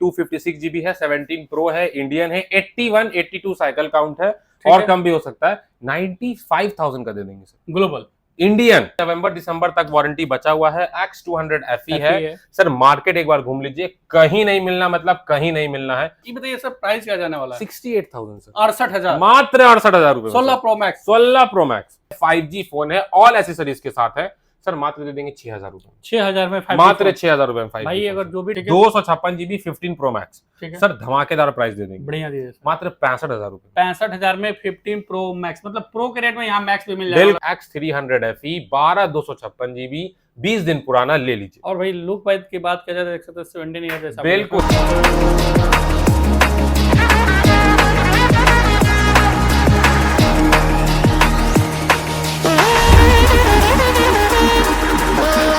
256 GB है, 17 pro है, Indian है, 81 82 साइकिल काउंट है और कम भी हो सकता है। 95,000 का दे देंगे सर। ग्लोबल इंडियन, नवंबर दिसंबर तक वारंटी बचा हुआ है। X200 FE है सर। मार्केट एक बार घूम लीजिए, कहीं नहीं मिलना, मतलब कहीं नहीं मिलना है। ये बताइए सर, प्राइस क्या जाने वाला है? 68,000 सर। 68,000, मात्र 68,000 रुपए। 16 pro max, 16 pro max 5G phone है, ऑल एसेसरीज के साथ है सर। मात्र दे देंगे 6,000 रुपए। 6,000 में 5G मात्र 6,000 रुपए में 5G भाई अगर जो भी 256 GB 15 प्रो मैक्स सर, धमाकेदार प्राइस दे देंगे। बढ़िया दे मात्र 65,000 रुपए। 65,000 में 15 प्रो मैक्स, मतलब प्रो के रेट में यहाँ मैक्स भी मिल जाएगा। X300 FE 12 256 GB 20 दिन पुराना ले लीजिए। और भाई लुक वाइज की बात किया जाए देख सकते हैं 17 ईयर जैसा बिल्कुल।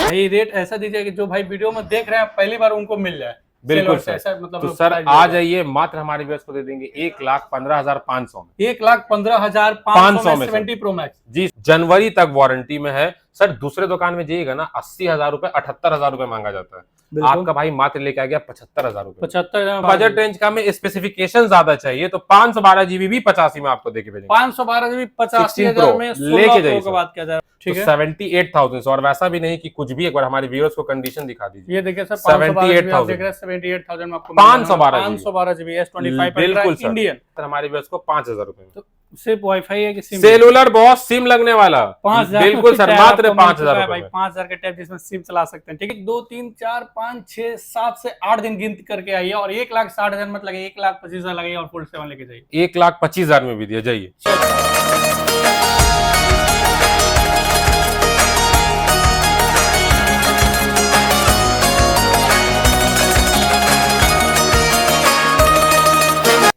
भाई रेट ऐसा दीजिए कि जो भाई वीडियो में देख रहे हैं पहली बार उनको मिल जाए। बिल्कुल सर। ऐसा मतलब तो सर आ जाइए, मात्र हमारे व्यूअर्स को दे देंगे 1,15,500 में। 1,15,500 में 70 प्रो मैक्स जी। जनवरी तक वारंटी में है सर। दूसरे दुकान में जाइएगा ना 80,000 रुपए 78,000 रुपए मांगा जाता है। आपका भाई मात्र लेके आ गया 75,000 रुपए। 75,000 बजट रेंज का में स्पेसिफिकेशन ज्यादा चाहिए तो 512 GB भी 85 में आपको देके भेजेंगे। 512 GB 85,000 में लेके जाइए की बात किया जाए ठीक है 78,000। और वैसा भी नहीं कि कुछ भी, एक बार हमारे व्यूअर्स को कंडीशन दिखा दीजिए। ये देखिए सर 78,000 में आपको 512 GB S25 बिल्कुल सर। इंडियन। तो हमारे व्यूअर्स को 5,000 रुपए में सिर्फ वाईफाई है कि सिम? सेलुलर बॉस सिम लगने वाला 5,000 बिल्कुल सर, मात्र 5,000 भाई 5,000 के टैब जिसमें सिम चला सकते हैं ठीक है। 2 3 4 5 6 7 से 8 दिन गिनती करके आइए और 1,60,000 मत लगे, 1,25,000 लगाइए और फुल 7 लेके जाइए। 1,25,000 में भी दिया जाइए।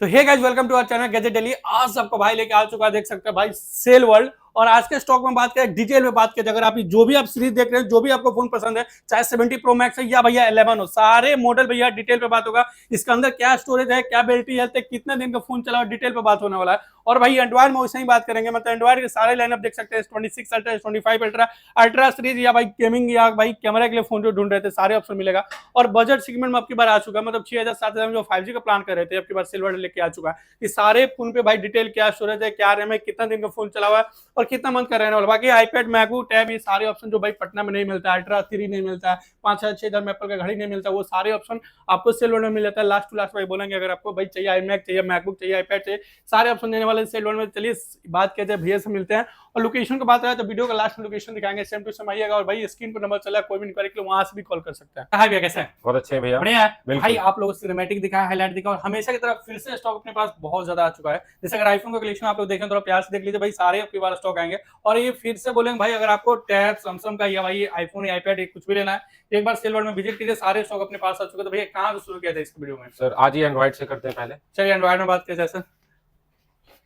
तो hey guys, welcome to our channel Gadget Daily. आज आपको भाई लेके आ चुका है, देख सकते हैं भाई सेल वर्ल्ड। और आज के स्टॉक में बात करें, डिटेल में बात करें, अगर आप जो भी आप सीरीज देख रहे हैं, जो भी आपको फोन पसंद है, चाहे 70 प्रो मैक्स है या भैया 11 हो, सारे मॉडल भैया डिटेल पे बात होगा। इसके अंदर क्या स्टोरेज है, क्या बैटरी हेल्थ है, कितने दिन का फोन चला, डिटेल पे बात होने वाला है। और भाई एंड्रॉइड में वैसे ही बात करेंगे, मतलब एंड्रॉइड के सारे लाइनअप देख सकते हैं। S26 ultra, S25 ultra, ultra series या भाई गेमिंग या भाई कैमरा के लिए फोन जो ढूंढ रहे थे, सारे ऑप्शन मिलेगा। और बजट सेगमेंट में आपकी बार आ चुका है, मतलब 6,000 7,000 में जो 5G का प्लान कर रहे थे, आपकी बार सिल्वर लेके आ चुका है। ये सारे फोन पे भाई डिटेल, क्या स्टोरेज है, क्या रैम है, कितना दिन का फोन चला हुआ है और कितना मंथ का रहने वाला। बाकी आईपैड, मैकबुक, टैब, ये सारे ऑप्शन जो भाई पटना में नहीं मिलता है, अल्ट्रा 3 नहीं मिलता है, 5,000-6,000 में एप्पल का घड़ी नहीं मिलता, वो सारे ऑप्शन आपको सेल वर्ल्ड में मिल जाता है। लास्ट टू लास्ट भाई बोलेंगे, अगर आपको भाई चाहिए iMac, चाहिए मैकबुक, चाहिए आईपैड, चाहिए, सारे ऑप्शन देने वाले सेल वर्ल्ड में। चलिए बात किया जाए, भैया से मिलते हैं। और लोकेशन की बात रहे तो वीडियो का लास्ट में लोकेशन दिखाएंगे, सेम टू सेम आइएगा। और भाई स्क्रीन पर नंबर चला, कोई भी इंक्वायरी के लिए वहां से भी कॉल कर सकते हैं। हाय भैया, कैसे हैं? बहुत अच्छे भैया। बढ़िया है भाई। आप लोगों को सिनेमैटिक दिखाया, हाईलाइट दिखाया, और हमेशा की तरह फिर से स्टॉक अपने पास बहुत ज्यादा आ चुका है। जैसे अगर आईफोन का कलेक्शन आप लोग देखें, थोड़ा प्यार से देख लीजिए भाई, सारे आपके पास स्टॉक आएंगे। और ये फिर से बोलेंगे भाई, अगर आपको टैब, सैमसंग का या भाई आईफोन या आईपैड कुछ भी लेना है, एक बार सेल वर्ल्ड में विजिट कीजिए, सारे स्टॉक अपने पास आ चुके हैं। तो भैया कहां से शुरू किया था इस वीडियो में? सर आज ही एंड्रॉइड से करते हैं पहले। चलिए एंड्रॉइड में बात किया जाए सर।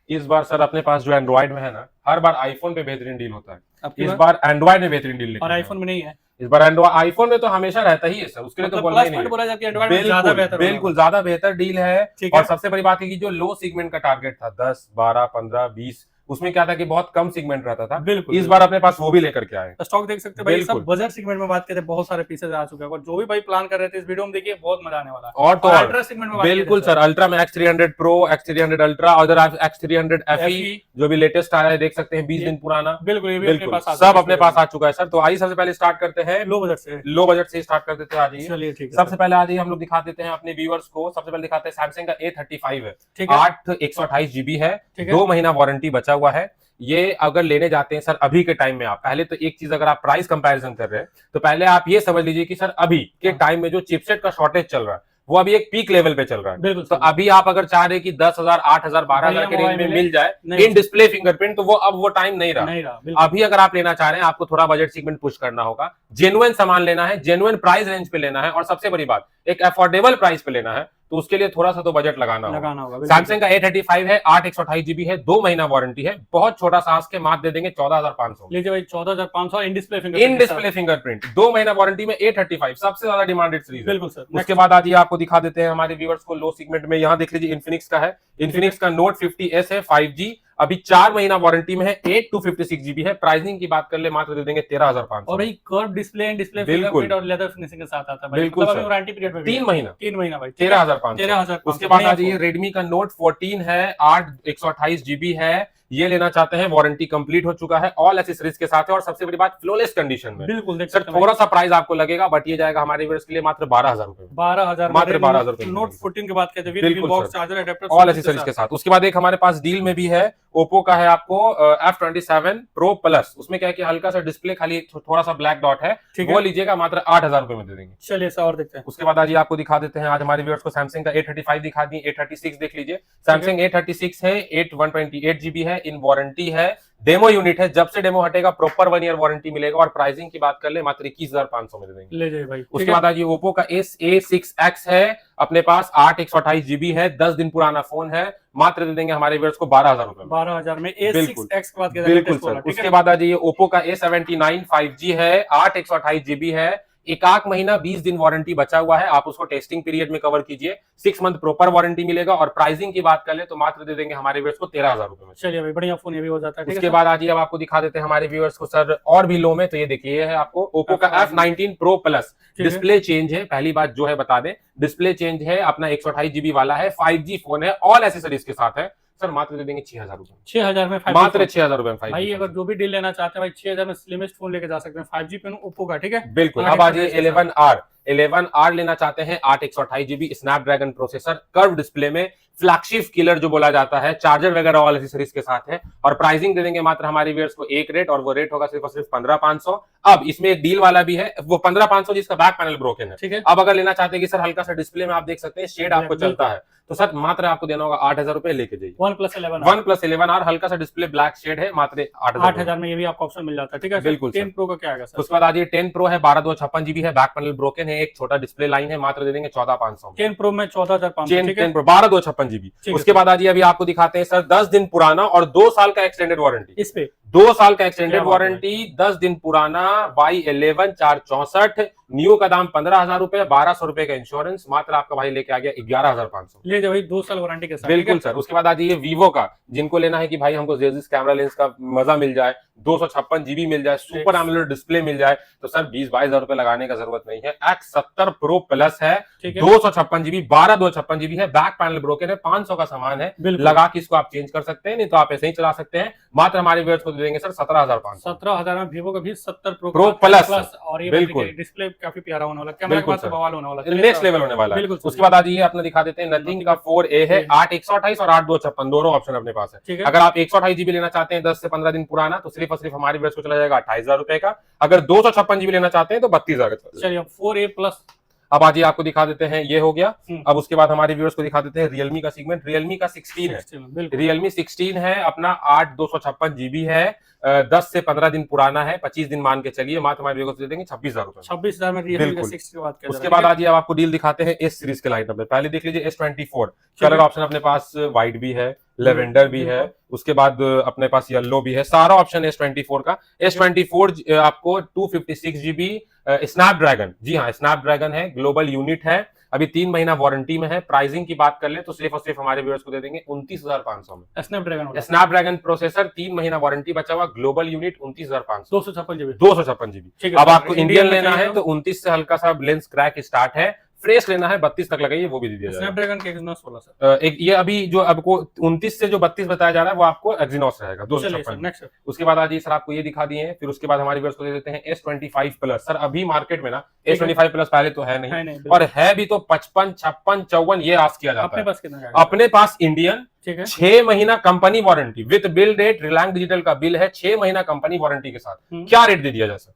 इस बार सर अपने पास जो एंड्रॉइड में है ना, हर बार आईफोन पे बेहतरीन डील होता है, इस बार एंड्रॉइड में बेहतरीन डील। और आईफोन में नहीं है इस बार एंड्रॉइड, आईफोन में तो हमेशा रहता ही है सर, उसके लिए तो बोलना ही नहीं है। बोला जाता है एंड्रॉइड में ज्यादा बेहतर, बिल्कुल ज्यादा बेहतर डील है। और सबसे बड़ी बात है कि जो लो सेगमेंट का टारगेट था 10 12 15 20, उसमें क्या था कि बहुत कम सेगमेंट रहता था। बिल्कुल इस बार अपने पास वो भी लेकर के आए। स्टॉक देख सकते हैं भाई, सब बजट सेगमेंट में बात करते हैं, बहुत सारे पीसेस आ चुके हैं। और जो भी भाई प्लान कर रहे थे इस वीडियो में देखिए, बहुत मजा आने वाला है। और तो अल्ट्रा सेगमेंट में बिल्कुल सर, अल्ट्रा में X300 प्रो, X300 अल्ट्रा और X300 FE जो भी लेटेस्ट आ रहा है, देख सकते हैं 20 दिन पुराना। बिल्कुल सब अपने पास आ चुका है सर। तो आइए सबसे पहले स्टार्ट करते हैं लो बजट से। लो बजट से स्टार्ट कर देते हैं आज ही। चलिए ठीक है। सबसे पहले आज ही हम लोग दिखा देते हैं अपने व्यूअर्स को। सबसे पहले दिखाते हैं सैमसंग का A35 है, 8 128 GB है, 2 महीना वारंटी बचा हुआ है। ये अगर लेने जाते हैं सर अभी के टाइम में, आप पहले तो एक चीज, अगर आप प्राइस कंपैरिजन कर रहे हैं तो पहले आप ये समझ लीजिए कि सर अभी के टाइम में जो चिपसेट का शॉर्टेज चल रहा है वो अभी एक पीक लेवल पे चल रहा है। तो अभी आप अगर चाह रहे कि 10,000 8,000 12,000 के रेंज में मिल जाए इन डिस्प्ले फिंगरप्रिंट, तो वो अब वो टाइम नहीं रहा। अभी अगर आप लेना चाह रहे हैं, आपको थोड़ा बजट सेगमेंट पुश करना होगा, जेन्युइन सामान लेना है, जेन्युइन प्राइस रेंज पे लेना है, और सबसे बड़ी बात एक अफोर्डेबल प्राइस पे लेना है, तो उसके लिए थोड़ा सा तो बजट लगाना होगा। सैमसंग का A35 है, 8 128 GB है, 2 महीना वारंटी है, बहुत छोटा सा के मात्र दे देंगे 14,500। लीजिए भाई 14,500 इन डिस्प्ले फिंगरप्रिंट 2 महीना वारंटी में A35 सबसे ज्यादा डिमांडेड सीरीज। बिल्कुल सर। उसके बाद आज आपको दिखा देते हैं हमारे व्यूअर्स को लो सेगमेंट में। यहाँ देख लीजिए इन्फिनिक्स का है, इन्फिनिक्स का Note 50S है, 5G अभी 4 महीना वारंटी में है, 8256 जीबी है। प्राइसिंग की बात कर ले मात्र दे देंगे 13,500। और भाई कर्व डिस्प्ले एंड डिस्प्ले बिल्कुल। फिंगरप्रिंट और लेदर फिनिशिंग के साथ आता है भाई। बिल्कुल मतलब सर। अभी वारंटी पीरियड में भी 3 है। महीना 3 महीना भाई 13,500। 13,500। उसके बाद आ जाइए रेडमी का नोट 14 है, 8 128 जीबी है। ये लेना चाहते हैं, वारंटी कंप्लीट हो चुका है, ऑल एसेसरीज के साथ है, और सबसे बड़ी बात फ्लॉलेस कंडीशन में। बिल्कुल देख सर सकते हैं थोड़ा सा प्राइस आपको लगेगा, बट ये जाएगा हमारे व्यूअर्स के लिए मात्र 12,000 रुपए में। 12,000 मात्र 12,000 रुपए में। नोट 14 की बात करते हैं, बिल्कुल box sir. Charger adapter all accessories के साथ। उसके बाद एक हमारे पास डील में भी है, ओप्पो का है आपको F27 Pro प्लस। उसमें क्या है कि हल्का सा डिस्प्ले खाली थोड़ा सा ब्लैक डॉट है, ठीक है। वो लीजिएगा, मात्र 8,000 रुपए में दे देंगे। चलिए ऐसा और देखते हैं। उसके बाद आज आपको दिखा देते हैं, आज हमारे व्यूअर्स को सैमसंग का A35 दिखा दिए, A36 देख लीजिए। सैमसंग A36 है, 128 जीबी है, इन वारंटी है, डेमो यूनिट है, जब से डेमो हटेगा प्रॉपर 1 ईयर वारंटी मिलेगा, और प्राइसिंग की बात कर ले मात्र 21,500 में दे देंगे। ले जाइए भाई। उसके बाद आज ओप्पो का A6X है, अपने पास 8 128 जीबी है, 10 दिन पुराना फोन है, मात्र दे देंगे हमारे व्यूअर्स को 12,000 रुपए में। 12,000 में बिल्कुल। A6X की बात करें, बिल्कुल सर। उसके बाद आ जाइए ओप्पो का A79 5G है, 8 128 जीबी है, 1 महीना 20 दिन वारंटी बचा हुआ है, आप उसको टेस्टिंग पीरियड में कवर कीजिए, 6 मंथ प्रॉपर वारंटी मिलेगा, और प्राइसिंग की बात कर ले तो मात्र दे देंगे हमारे व्यूअर्स को 13,000 रुपए में। चलिए भाई बढ़िया फोन ये भी हो जाता है। ठीक है उसके सर? बाद आज अब आपको दिखा देते हैं हमारे व्यूअर्स को सर और भी लो में, तो ये देखिए ये है आपको ओप्पो का F19 Pro प्लस। ठीक है। डिस्प्ले चेंज है, पहली बात जो है बता दें, डिस्प्ले चेंज है, अपना 128 जीबी वाला है, 5G फोन है, ऑल एसेसरीज के साथ है। सर मात्र दे देंगे 6,000 रुपए, 6,000 में 5G मात्र फोन। 6,000 रुपए में 5G भाई फोन। अगर जो भी डील लेना चाहते हैं भाई 6,000 में स्लिमेस्ट फोन लेके जा सकते हैं 5G पे ओप्पो का। ठीक है बिल्कुल। आठ अब आ जाइए 128 11R लेना चाहते हैं, 8 128 GB Snapdragon processor, curve display में, फ्लैगशिप किलर जो बोला जाता है, चार्जर वगैरह ऑल एसेसरीज के साथ है, और प्राइसिंग दे देंगे मात्र हमारे व्यूअर्स को एक रेट, और वो रेट होगा सिर्फ और सिर्फ 15,500। अब इसमें एक डील वाला भी है, वो 15,500 जिसका बैक पैनल ब्रोकन है। ठीक है। अब अगर लेना चाहते हैं कि सर हल्का सा डिस्प्ले में आप देख सकते हैं शेड आपको बिल्कुल। चलता है, तो सर मात्र आपको देना होगा 8,000 रुपए, लेके जाइए। OnePlus 11 OnePlus 11R हल्का सा डिस्प्ले ब्लैक शेड है, मात्र 8,000। 8,000 में ये भी आपको ऑप्शन मिल जाता है। ठीक है बिल्कुल सर। 10 Pro का क्या आएगा सर? उसके बाद आज 10 Pro है, 12/256 जीबी है, बैक पैनल ब्रोकन है, एक छोटा डिस्प्ले लाइन है, मात्र दे देंगे 14,500। 10 Pro में 14,500। ठीक है 10 Pro 12/256 जीबी। ठीक है उसके बाद आज अभी आपको दिखाते हैं सर 10 दिन पुराना और 2 साल का एक्सटेंडेड वारंटी। इस पे 2 साल का एक्सटेंडेड क्या बात है? वारंटी, 10 दिन पुराना, Y11 464, न्यू का दाम 15,000 रुपए, 1,200 रुपए का इंश्योरेंस, मात्र आपका भाई लेके आ गया 11,500। ले जाओ भाई 2 साल वारंटी के साथ। बिल्कुल सर। उसके बाद आ जाइए वीवो का, जिनको लेना है कि भाई हमको जेजिस कैमरा लेंस का मजा मिल जाए, 256 जीबी मिल जाए, सुपर एमोलेड डिस्प्ले मिल जाए, तो सर 20-22 रुपए लगाने का जरूरत नहीं है। X70 Pro प्लस है, ठीक है 256 जीबी, 12/256 जीबी है, बैक पैनल ब्रोकन है, 500 का सामान है, बिल्कुल। लगा के इसको आप चेंज कर सकते हैं, नहीं तो आप ऐसे ही चला सकते हैं। मात्र हमारे व्यूअर्स को दे देंगे सर 17,500। 17,000 में वीवो का भी 70 Pro प्लस। और ये बिल्कुल। डिस्प्ले काफी प्यारा होने वाला, कैमरा के बिल्कुल बाद तो सर। बवाल होने वाला है। नेक्स्ट लेवल होने वाला है। बिल्कुल सर। उसके बाद आ जाइए अपना दिखा देते हैं नथिंग का 4A है, 8 128 और 8 256, दोनों ऑप्शन अपने पास है। ठीक है अगर आप 128 जीबी लेना चाहते हैं 10 से 15 दिन पुराना, तो सिर्फ और सिर्फ हमारे व्यूअर्स को चला जाएगा 28,000 रुपए का। अगर 256 जीबी लेना चाहते हैं तो 32,000 का। चलिए 4A प्लस। अब आज आपको दिखा देते हैं, ये हो गया। हम्म। अब उसके बाद हमारे व्यूअर्स को दिखा देते हैं रियलमी का सेगमेंट। रियलमी का 16 है, बिल्कुल रियलमी 16 है, अपना 8 256 जीबी है, 10 से 15 दिन पुराना है, 25 दिन मान के चलिए, मात्र हमारे व्यूअर्स को दे देंगे 26,000 रुपए। 26,000 में Realme बिल्कुल। का 60 की बात करें। उसके बाद आज अब आपको डील दिखाते हैं एस सीरीज के लाइनअप में। पहले देख लीजिए S24 कलर ऑप्शन अपने पास व्हाइट भी है, लेवेंडर भी है, उसके बाद अपने पास येलो भी है, सारा ऑप्शन S24 का। S24 आपको 256 जीबी स्नैपड्रैगन, जी हाँ स्नैपड्रैगन है, ग्लोबल यूनिट है, अभी 3 महीना वारंटी में है। प्राइसिंग की बात कर ले तो सिर्फ और सिर्फ हमारे व्यूअर्स को दे देंगे 29,500 में। स्नैपड्रैगन स्नैपड्रैगन प्रोसेसर, 3 महीना वारंटी बचा हुआ, ग्लोबल यूनिट 29,500, 256 जीबी। 256 जीबी। ठीक है अब आपको इंडियन में लेना चाहिए है तो 29 से हल्का सा लेंस क्रैक स्टार्ट है, फ्रेश लेना है 32 तक लगाइए, वो भी दे दिया जाएगा। स्नैपड्रैगन के Exynos 16 सर। एक ये अभी जो आपको 29 से जो 32 बताया जा रहा है वो आपको एक्सिनोस रहेगा चलिए सर 256। नेक्स्ट। उसके बाद आज सर आपको ये दिखा दिए हैं, फिर उसके बाद हमारे व्यूअर्स को दे देते हैं S25 प्लस। सर अभी मार्केट में ना S25 प्लस पहले तो है नहीं, है नहीं और है भी तो 55 56 54 ये आस्क किया जाता अपने है। पास कितना का? अपने पास इंडियन ठीक है 6 महीना company warranty with bill date, Reliance Digital का बिल है, 6 महीना कंपनी वारंटी के साथ। क्या रेट दे दिया जाए सर?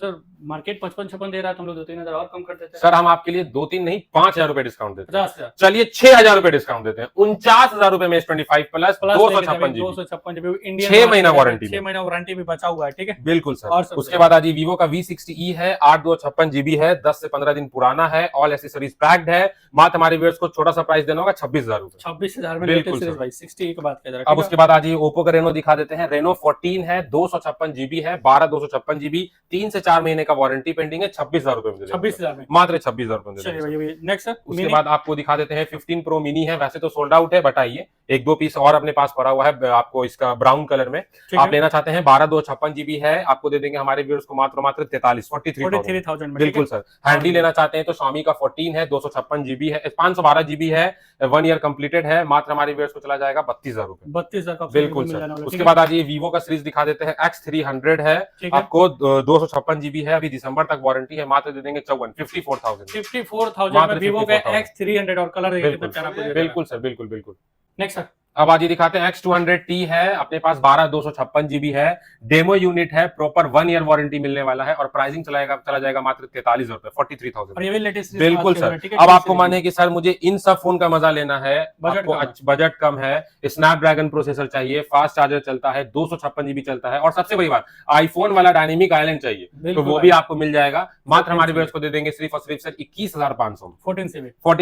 सर मार्केट 55-56 दे रहा है, तो हम लोग 2-3 हजार और कम कर देते हैं। सर हम आपके लिए 2-3 नहीं 5,000 रुपए डिस्काउंट देते हैं। 50,000 चलिए 6,000 रुपए डिस्काउंट देते हैं, 49,000 रुपए में S25 plus 256 GB, 256 GB Indian 6 महीना वारंटी 6 महीना वारंटी भी बचा हुआ है। ठीक है बिल्कुल सर। और उसके बाद आज वीवो का V60e है, 8 256 जीबी है, 10 से 15 दिन पुराना है, ऑल एसेसरीज पैक्ड है, मात्र हमारे व्यूअर्स को छोटा सा प्राइस देना होगा 26,000 रुपए। 26,000 में बिल्कुल लेटेस्ट सर। सीरीज भाई 60 की बात कर। अब उसके बाद आज ओप्पो का रेनो दिखा देते हैं। रेनो 14 है, 256 जीबी है, 12 256 जीबी, 3 से 4 महीने का वारंटी पेंडिंग है, 26,000 रुपए में 26,000 में, मात्र 26,000 रुपए में। चलिए भाई नेक्स्ट सर। उसके बाद आपको दिखा देते हैं 15 प्रो मिनी है, वैसे तो सोल्ड आउट है, बट आइए एक दो पीस और अपने पास पड़ा हुआ है आपको इसका ब्राउन कलर में। आप लेना चाहते हैं 12/256 जीबी है, आपको दे देंगे हमारे व्यूअर्स को मात्र 43,000 में। बिल्कुल सर। हैंडी लेना चाहते हैं तो Xiaomi का 14 है, 256 जीबी है, 512 जीबी है, 1 ईयर कंप्लीटेड है, मात्र हमारे व्यूअर्स को चला जाएगा 32,000 रुपए। 32,000 का बिल्कुल सर। उसके बाद आज ये वीवो का सीरीज दिखा देते हैं, X300 है, आपको 256 जीबी है, अभी दिसंबर तक वारंटी है, मात्र दे देंगे 54,000 में वीवो का X300 और कलर देखिए कितना प्यारा आपको। बिल्कुल सर, बिल्कुल। Next sir. अब आज ये दिखाते हैं X200T है, अपने पास 12/256 जीबी है, डेमो यूनिट है, प्रॉपर 1 ईयर वारंटी मिलने वाला है और प्राइसिंग चला जाएगा मात्र 43,000 रुपए, 43,000। और ये भी लेटेस्ट बिल्कुल सर। अब आपको माने कि सर मुझे इन सब फोन का मजा लेना है, बजट कम है, स्नैपड्रैगन प्रोसेसर चाहिए, फास्ट चार्जर चलता है, 256 जीबी चलता है, और सबसे बड़ी बात आईफोन वाला डायनेमिक आइलैंड चाहिए तो वो भी आपको मिल जाएगा, मात्र हमारे व्यूअर्स को दे देंगे सिर्फ और सिर्फ सर 21,500। 14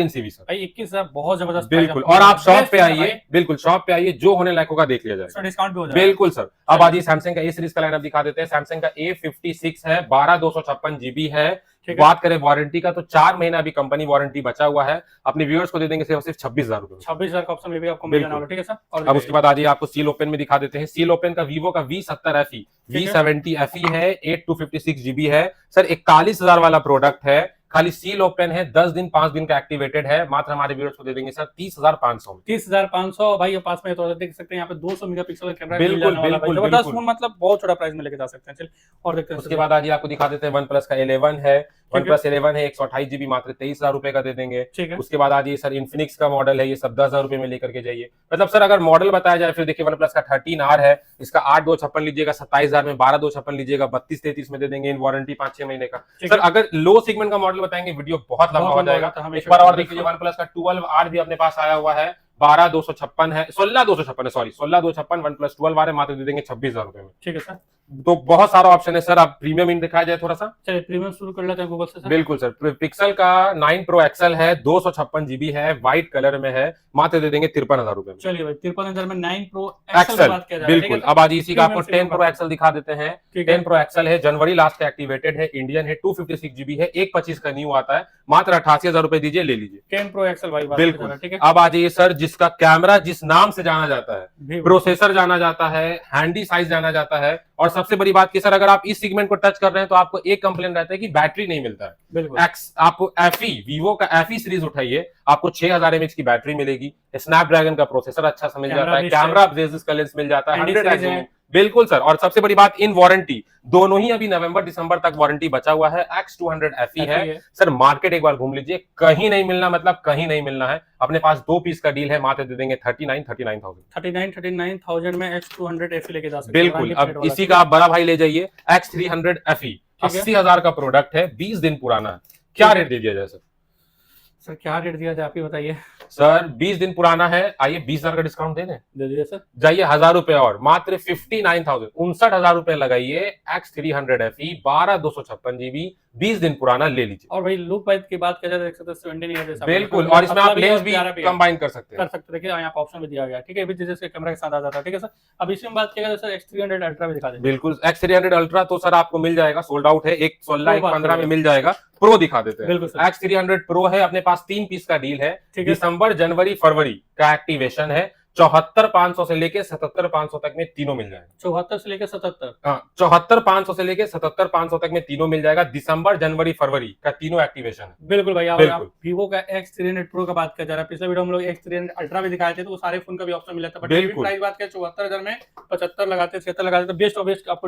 CB sir. 21,000 बहुत जबरदस्त। बिल्कुल। और आप शॉप पे आइए, बिल्कुल शॉप पे आइए, जो होने लायक होगा देख लिया जाएगा, डिस्काउंट भी हो जाएगा। बिल्कुल सर। अब आज सैमसंग का ए सीरीज का लाइनअप दिखा देते हैं। सैमसंग का A56 है, 12/256 जीबी है। बात करें वारंटी का तो 4 महीना अभी कंपनी वारंटी बचा हुआ है, अपने व्यूअर्स को दे देंगे सिर्फ 26,000 रुपए। 26,000 का ऑप्शन भी आपको मिल जाने वाला है, ठीक है सर। और अब उसके बाद आज आपको सील ओपन में दिखा देते हैं। सील ओपन का वीवो का V70 FE, V70 FE है, 8256 जीबी है सर, 41,000 वाला प्रोडक्ट है, खाली सील ओपन है, 10 दिन 5 दिन का एक्टिवेटेड है, मात्र हमारे व्यूअर्स को दे देंगे सर 30,500 में। 30,500 भाई, ये पास में तो देख सकते हैं यहाँ पे 200 मेगापिक्सल का कैमरा, बिल्कुल जबरदस्त फोन, मतलब बहुत छोटा प्राइस में लेके जा सकते हैं। चलिए और देखते हैं। उसके बाद आज आपको दिखा देते हैं OnePlus का 11 है, OnePlus 11 है, 128 जीबी, मात्र 23,000 रुपए का दे देंगे। उसके बाद आज ये सर इन्फिनिक्स का मॉडल है, ये सब 10,000 रुपए में लेकर के जाइए। मतलब सर अगर मॉडल बताया जाए, फिर देखिए OnePlus का 13R है, इसका 8/256 लीजिएगा 27,000 में, 12/256 लीजिएगा 32-33 में दे देंगे, इन वारंटी 5-6 महीने का। सर अगर लो सेगमेंट का मॉडल बताएंगे वीडियो बहुत लंबा हो जाएगा। एक बार और देख लीजिए, OnePlus का 12R भी अपने पास आया हुआ है, 12/256 है, 16/256 है, सॉरी 16/256 OnePlus 12R है, मात्र दे देंगे 26,000 रुपए में। ठीक है सर। तो बहुत सारा ऑप्शन है सर। आप प्रीमियम इन दिखाया जाए थोड़ा सा। चलिए प्रीमियम शुरू कर लेते हैं गूगल से सर। बिल्कुल सर। पिक्सल का 9 Pro XL है, 256 जीबी है, व्हाइट कलर में है, मात्र दे देंगे 53,000 रुपए में। चलिए भाई 53,000 में 9 Pro XL बात किया जाए। बिल्कुल। अब आज इसी का आपको 10 Pro XL दिखा देते हैं। 10 Pro XL है, जनवरी लास्ट का एक्टिवेटेड है, इंडियन है, 256 जीबी है, 125 का न्यू आता है, मात्र 88,000 रुपए दीजिए, ले लीजिए 10 Pro XL भाई। बिल्कुल। ठीक है। अब आ जाइए सर, जिसका कैमरा जिस नाम से जाना जाता है, प्रोसेसर जाना जाता है, हैंडी साइज जाना जाता है, और सबसे बड़ी बात की सर अगर आप इस सेगमेंट को टच कर रहे हैं तो आपको एक कंप्लेन रहता है कि बैटरी नहीं मिलता है। बिल्कुल। आपको FE, वीवो का FE सीरीज उठाइए, आपको 6000 mAh की बैटरी मिलेगी, स्नैपड्रैगन का प्रोसेसर अच्छा समझ जाता है, कैमरा बेसिस का लेंस मिल जाता है, 100x। बिल्कुल सर। और सबसे बड़ी बात, इन वारंटी दोनों ही अभी नवंबर दिसंबर तक वारंटी बचा हुआ है। X200 FE है सर, मार्केट एक बार घूम लीजिए, कहीं नहीं मिलना, मतलब कहीं नहीं मिलना है। अपने पास 2 पीस का डील है, मात्र दे देंगे 39,000 में X200 FE लेके जा सकते हैं। बिल्कुल। अब इसी का आप बड़ा भाई ले जाइए, X300 FE 80,000 का प्रोडक्ट है, 20 दिन पुराना है, क्या रेट दे दिया जाए सर? सर क्या रेट दिया जाए आप ही बताइए। सर 20 दिन पुराना है, आइए 20,000 का डिस्काउंट दे दीजिए सर। जाइए 1,000 रुपए और, मात्र 59,000, 59,000 रुपए लगाइए। X300 FE 12/256 जीबी, 20 दिन पुराना ले लीजिए। और भाई लुक वाइज की बात करें तो 17 ईयर जैसा। बिल्कुल। और इसमें आप लेंस भी कंबाइन कर सकते हैं। देखिए यहाँ पे ऑप्शन भी दिया गया है, ठीक है, जैसे कैमरा के साथ आ जाता है। ठीक है सर। अब इसमें बात किया जाए सर, X300 अल्ट्रा भी दिखा दें। बिल्कुल। X300 अल्ट्रा तो सर आपको मिल जाएगा, सोल्ड आउट है, एक 16 एक 15 में मिल जाएगा। प्रो दिखा देते हैं। बिल्कुल। X300 Pro है, अपने पास 3 पीस का डील है, दिसंबर जनवरी फरवरी का एक्टिवेशन है, 74,500 से लेके 77,500 तक में तीनों मिल जाएगा। 74 से लेके 77, हाँ 74,500 से लेके 77,500 तक में तीनों मिल जाएगा, दिसंबर जनवरी फरवरी का तीनों एक्टिवेशन है। बिल्कुल भाई। आप वीवो का X300 Pro का बात कर जा रहा है, पिछले वीडियो हम लोग X300 अल्ट्रा भी दिखाए थे, तो वो सारे फोन का भी ऑप्शन मिला था, बट प्राइस बात करें 74,000 में 75 लगाते 76 लगाते, तो बेस्ट ऑफ बेस्ट आपको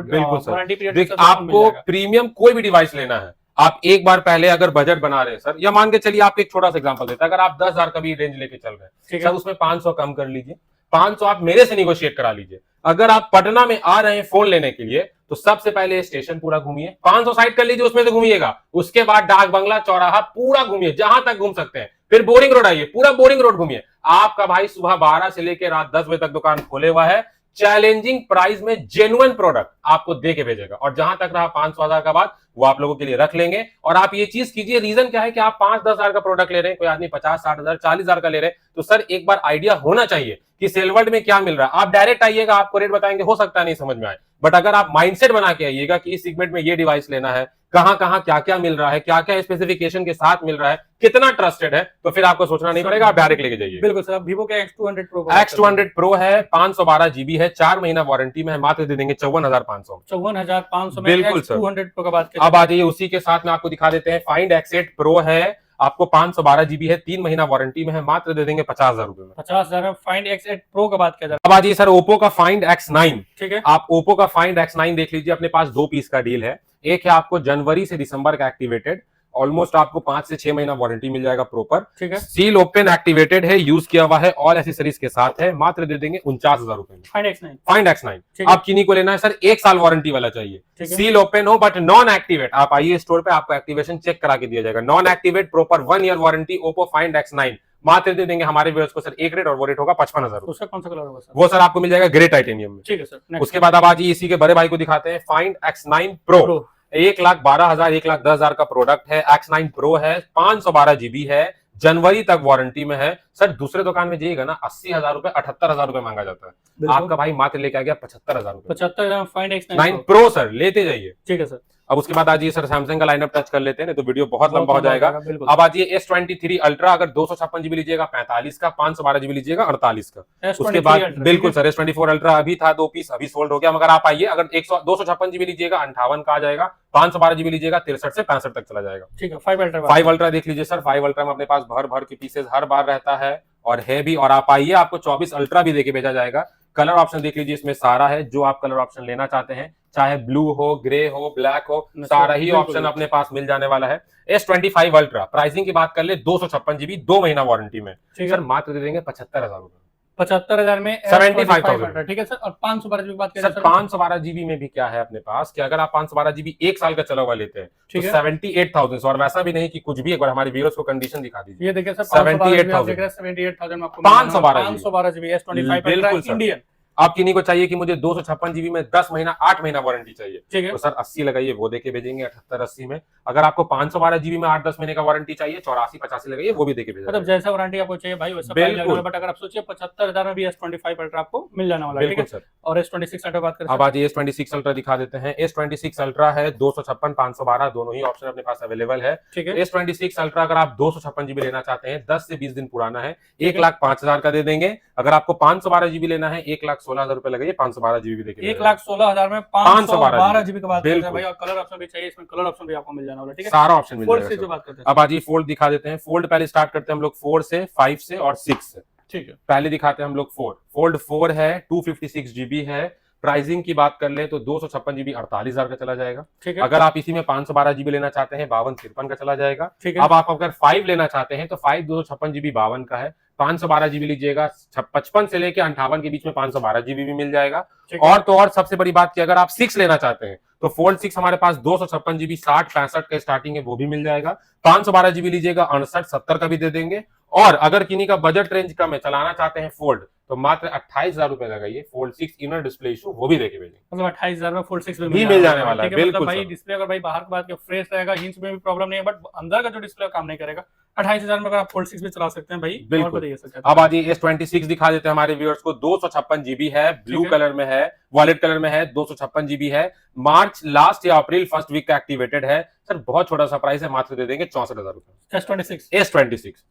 वारंटी पीरियड। आपको प्रीमियम कोई भी डिवाइस लेना है, आप एक बार पहले अगर बजट बना रहे हैं सर, या मान के चलिए आपको एक छोटा सा एग्जांपल देता है, अगर आप 10,000 का भी रेंज लेके चल रहे हैं सर, उसमें 500 कम कर लीजिए, 500 आप मेरे से निगोशिएट करा लीजिए। अगर आप पटना में आ रहे हैं फोन लेने के लिए, तो सबसे पहले स्टेशन पूरा घूमिए, 500 साइड कर लीजिए, उसमें से घूमिएगा, उसके बाद डाक बंगला चौराहा पूरा घूमिए, जहां तक घूम सकते हैं, फिर बोरिंग रोड आइए, पूरा बोरिंग रोड घूमिए। आपका भाई सुबह 12 से लेकर रात 10 बजे तक दुकान खोले हुआ है, चैलेंजिंग प्राइस में जेन्युइन प्रोडक्ट आपको दे के भेजेगा। और जहां तक रहा 500,000 का बात, वो आप लोगों के लिए रख लेंगे। और आप ये चीज कीजिए, रीजन क्या है कि आप 5-10 हजार का प्रोडक्ट ले रहे हैं, कोई आदमी 50-60 हजार 40,000 का ले रहे हैं, तो सर एक बार आइडिया होना चाहिए कि सेल वर्ल्ड में क्या मिल रहा है। आप डायरेक्ट आइएगा, आपको रेट बताएंगे, हो सकता है नहीं समझ में आए, बट अगर आप माइंडसेट बना के आइएगा कि इस सेगमेंट में ये डिवाइस लेना है, कहां कहां क्या क्या मिल रहा है, क्या क्या स्पेसिफिकेशन के साथ मिल रहा है, कितना ट्रस्टेड है, तो फिर आपको सोचना नहीं पड़ेगा, आप डायरेक्ट लेके जाइए। बिल्कुल सर। Vivo के X200 Pro X200 Pro है, 512 GB है, 4 महीना वारंटी में है, मात्र दे देंगे 54,500। 54,500 में बिल्कुल सर। X200 Pro का बात करें। अब आ जाइए उसी के साथ में आपको दिखा देते हैं Find X8 Pro है, आपको 512 GB है, 3 महीना वारंटी में है, मात्र दे देंगे 50,000 रुपए में। 50,000 में Find X8 Pro का बात किया जाए। अब आ जाइए सर ओप्पो का Find X9। ठीक है। आप ओप्पो का Find X9 देख लीजिए, अपने पास 2 पीस का डील है। एक है आपको जनवरी से दिसंबर का एक्टिवेटेड, ऑलमोस्ट आपको 5 से 6 महीना वारंटी मिल जाएगा प्रॉपर। ठीक है। सील ओपन एक्टिवेटेड है, यूज किया हुआ है, ऑल एसेसरीज के साथ है, मात्र दे देंगे 49,000 रुपए में। Find X9। Find X9 ठीक है। आप किन्हीं को लेना है सर, 1 साल वारंटी वाला चाहिए, ठीक है। सील ओपन हो बट नॉन एक्टिवेट, आप आइए स्टोर पे, आपको एक्टिवेशन चेक करा के दिया जाएगा। Non activate proper 1 year warranty Oppo Find X9, मात्र दे देंगे हमारे व्यूअर्स को सर एक रेट, और वो रेट होगा 55,000 रुपए। उसका कौन सा कलर होगा सर? वो सर आपको मिल जाएगा ग्रे टाइटेनियम में। ठीक है सर। Next। उसके बाद अब आज इसी के बड़े भाई को दिखाते हैं Find X9 Pro। Pro। 1,12,000 1,10,000 का प्रोडक्ट है, X9 Pro है, 512 GB है, जनवरी तक वारंटी में है। सर दूसरे दुकान में जाइएगा ना 80,000 रुपए 78,000 रुपए मांगा जाता है, बिल्कुल। आपका भाई मात्र लेके आ गया 75,000 रुपए। 75,000 Find X9 9 Pro सर लेते जाइए। ठीक है सर। अब उसके बाद आज ये सर सैमसंग का लाइनअप टच कर लेते हैं, नहीं तो वीडियो बहुत लंबा हो जाएगा। बिल्कुल। अब आज ये S23 अल्ट्रा, अगर 256 GB लीजिएगा 45 का, 512 GB लीजिएगा 48 का। S23 उसके बाद Ultra, बिल्कुल सर S24 अल्ट्रा अभी था 2 पीस, अभी सोल्ड हो गया, मगर आप आइए, अगर 256 GB लीजिएगा 58 का आ जाएगा, 512 GB लीजिएगा 63 से 65 तक चला जाएगा। ठीक है। 5 Ultra 5 अल्ट्रा देख लीजिए सर, 5 अल्ट्रा में अपने पास भर भर के पीसेस हर बार रहता है और है भी, और आप आइए आपको 24 अल्ट्रा भी देके भेजा जाएगा। कलर ऑप्शन देख लीजिए, इसमें सारा है जो आप कलर ऑप्शन लेना चाहते हैं, चाहे ब्लू हो, ग्रे हो, ब्लैक हो, सारा ही बिल्कुल। ऑप्शन अपने पास मिल जाने वाला है। S25 अल्ट्रा प्राइसिंग की बात कर ले, 256 GB 2 महीना वारंटी में, ठीक है। सर मात्र दे देंगे 75,000 रुपए। 75,000 में 75,000 Ultra, ठीक है सर। और 512 GB की बात करें सर 512 GB में भी क्या है अपने पास कि अगर आप 512 GB 1 साल का चला हुआ लेते हैं तो ठीक है। 78,000, और वैसा भी नहीं कि कुछ भी, एक बार हमारे व्यूअर्स को कंडीशन दिखा दीजिए। ये देखिए सर 78,000 78,000 में आपको 512 GB S25 बिल्कुल Ultra सर। इंडियन। आप किन्हीं को चाहिए कि मुझे 256 GB में 10 महीना 8 महीना वारंटी चाहिए, ठीक है। तो सर 80 लगाइए, वो देके भेजेंगे 78-80 में। अगर आपको 512 GB में 8-10 महीने का वारंटी चाहिए, 84-85 लगाइए, वो भी देके भेजेंगे। मतलब जैसा वारंटी आपको चाहिए भाई वैसा बिल्कुल। प्राइस लगेगा, बट अगर आप सोचिए 75,000 में भी S25 Ultra आपको मिल जाने वाला है। ठीक बिल्कुल है। सर। और S26 Ultra बात करें अब आज S26 अल्ट्रा दिखा देते हैं। S26 अल्ट्रा है 256 512 दोनों ही ऑप्शन अपने पास अवेलेबल है। ठीक है। S26 अल्ट्रा अगर आप 256 GB लेना चाहते हैं, 10 से 20 दिन पुराना है, 1,05,000 का दे देंगे। अगर आपको 512 GB लेना है, 1,16,000 रुपए लगेगा, 512 GB देके 1,16,000 में 512 GB की बात करते हैं भाई, और कलर ऑप्शन भी चाहिए, इसमें कलर ऑप्शन भी आपको मिल जाने वाला है। ठीक है। सारा ऑप्शन मिल फोल्ड से जाएगा जो सर। बात करते हैं। अब आज ये फोल्ड दिखा देते हैं। फोल्ड पहले स्टार्ट करते हैं हम लोग 4 से, 5 से और 6 से। ठीक है। पहले दिखाते हैं हम लोग 4। फोल्ड 4 है, 256 GB है। प्राइसिंग की बात कर ले तो 256 GB 48,000 का चला जाएगा। ठीक है। अगर आप इसी में 512 GB लेना चाहते हैं, 52-53 का चला जाएगा। ठीक है। अब आप अगर 5 लेना चाहते हैं तो 5 256 GB 52 का है, 512 GB लीजिएगा, 55 से लेके 58 के बीच में 512 GB भी मिल जाएगा। ठीक है। और तो और सबसे बड़ी बात कि अगर आप 6 लेना चाहते हैं तो फोल्ड 6 हमारे पास 256 GB 60-65 का स्टार्टिंग है, वो भी मिल जाएगा। 512 GB लीजिएगा, 68-70 का भी दे देंगे। और अगर किन्हीं का बजट रेंज कम है, चलाना चाहते हैं फोल्ड, तो मात्र 28,000 रुपए लगाइए, फोल्ड 6 इनर डिस्प्ले इशू वो भी देके भेजेंगे। मतलब 28,000 में फोल्ड 6 भी मिल जाने वाला है। बिल्कुल भाई सर। डिस्प्ले अगर भाई बाहर की बात के फ्रेश रहेगा, हिंच में भी प्रॉब्लम नहीं है, बट अंदर का जो डिस्प्ले काम नहीं करेगा। 28,000 में अगर आप फोल्ड 6 भी चला सकते हैं भाई। बिल्कुल। और बताइए सर। अब आज ये S26 दिखा देते हैं हमारे व्यूअर्स को। 256 GB है, ब्लू कलर में है, वॉलेट कलर में है, 256 GB है। मार्च लास्ट या अप्रैल फर्स्ट वीक का एक्टिवेटेड है। सर बहुत छोटा सा प्राइस है, मात्र दे देंगे 64,000 रुपए। S26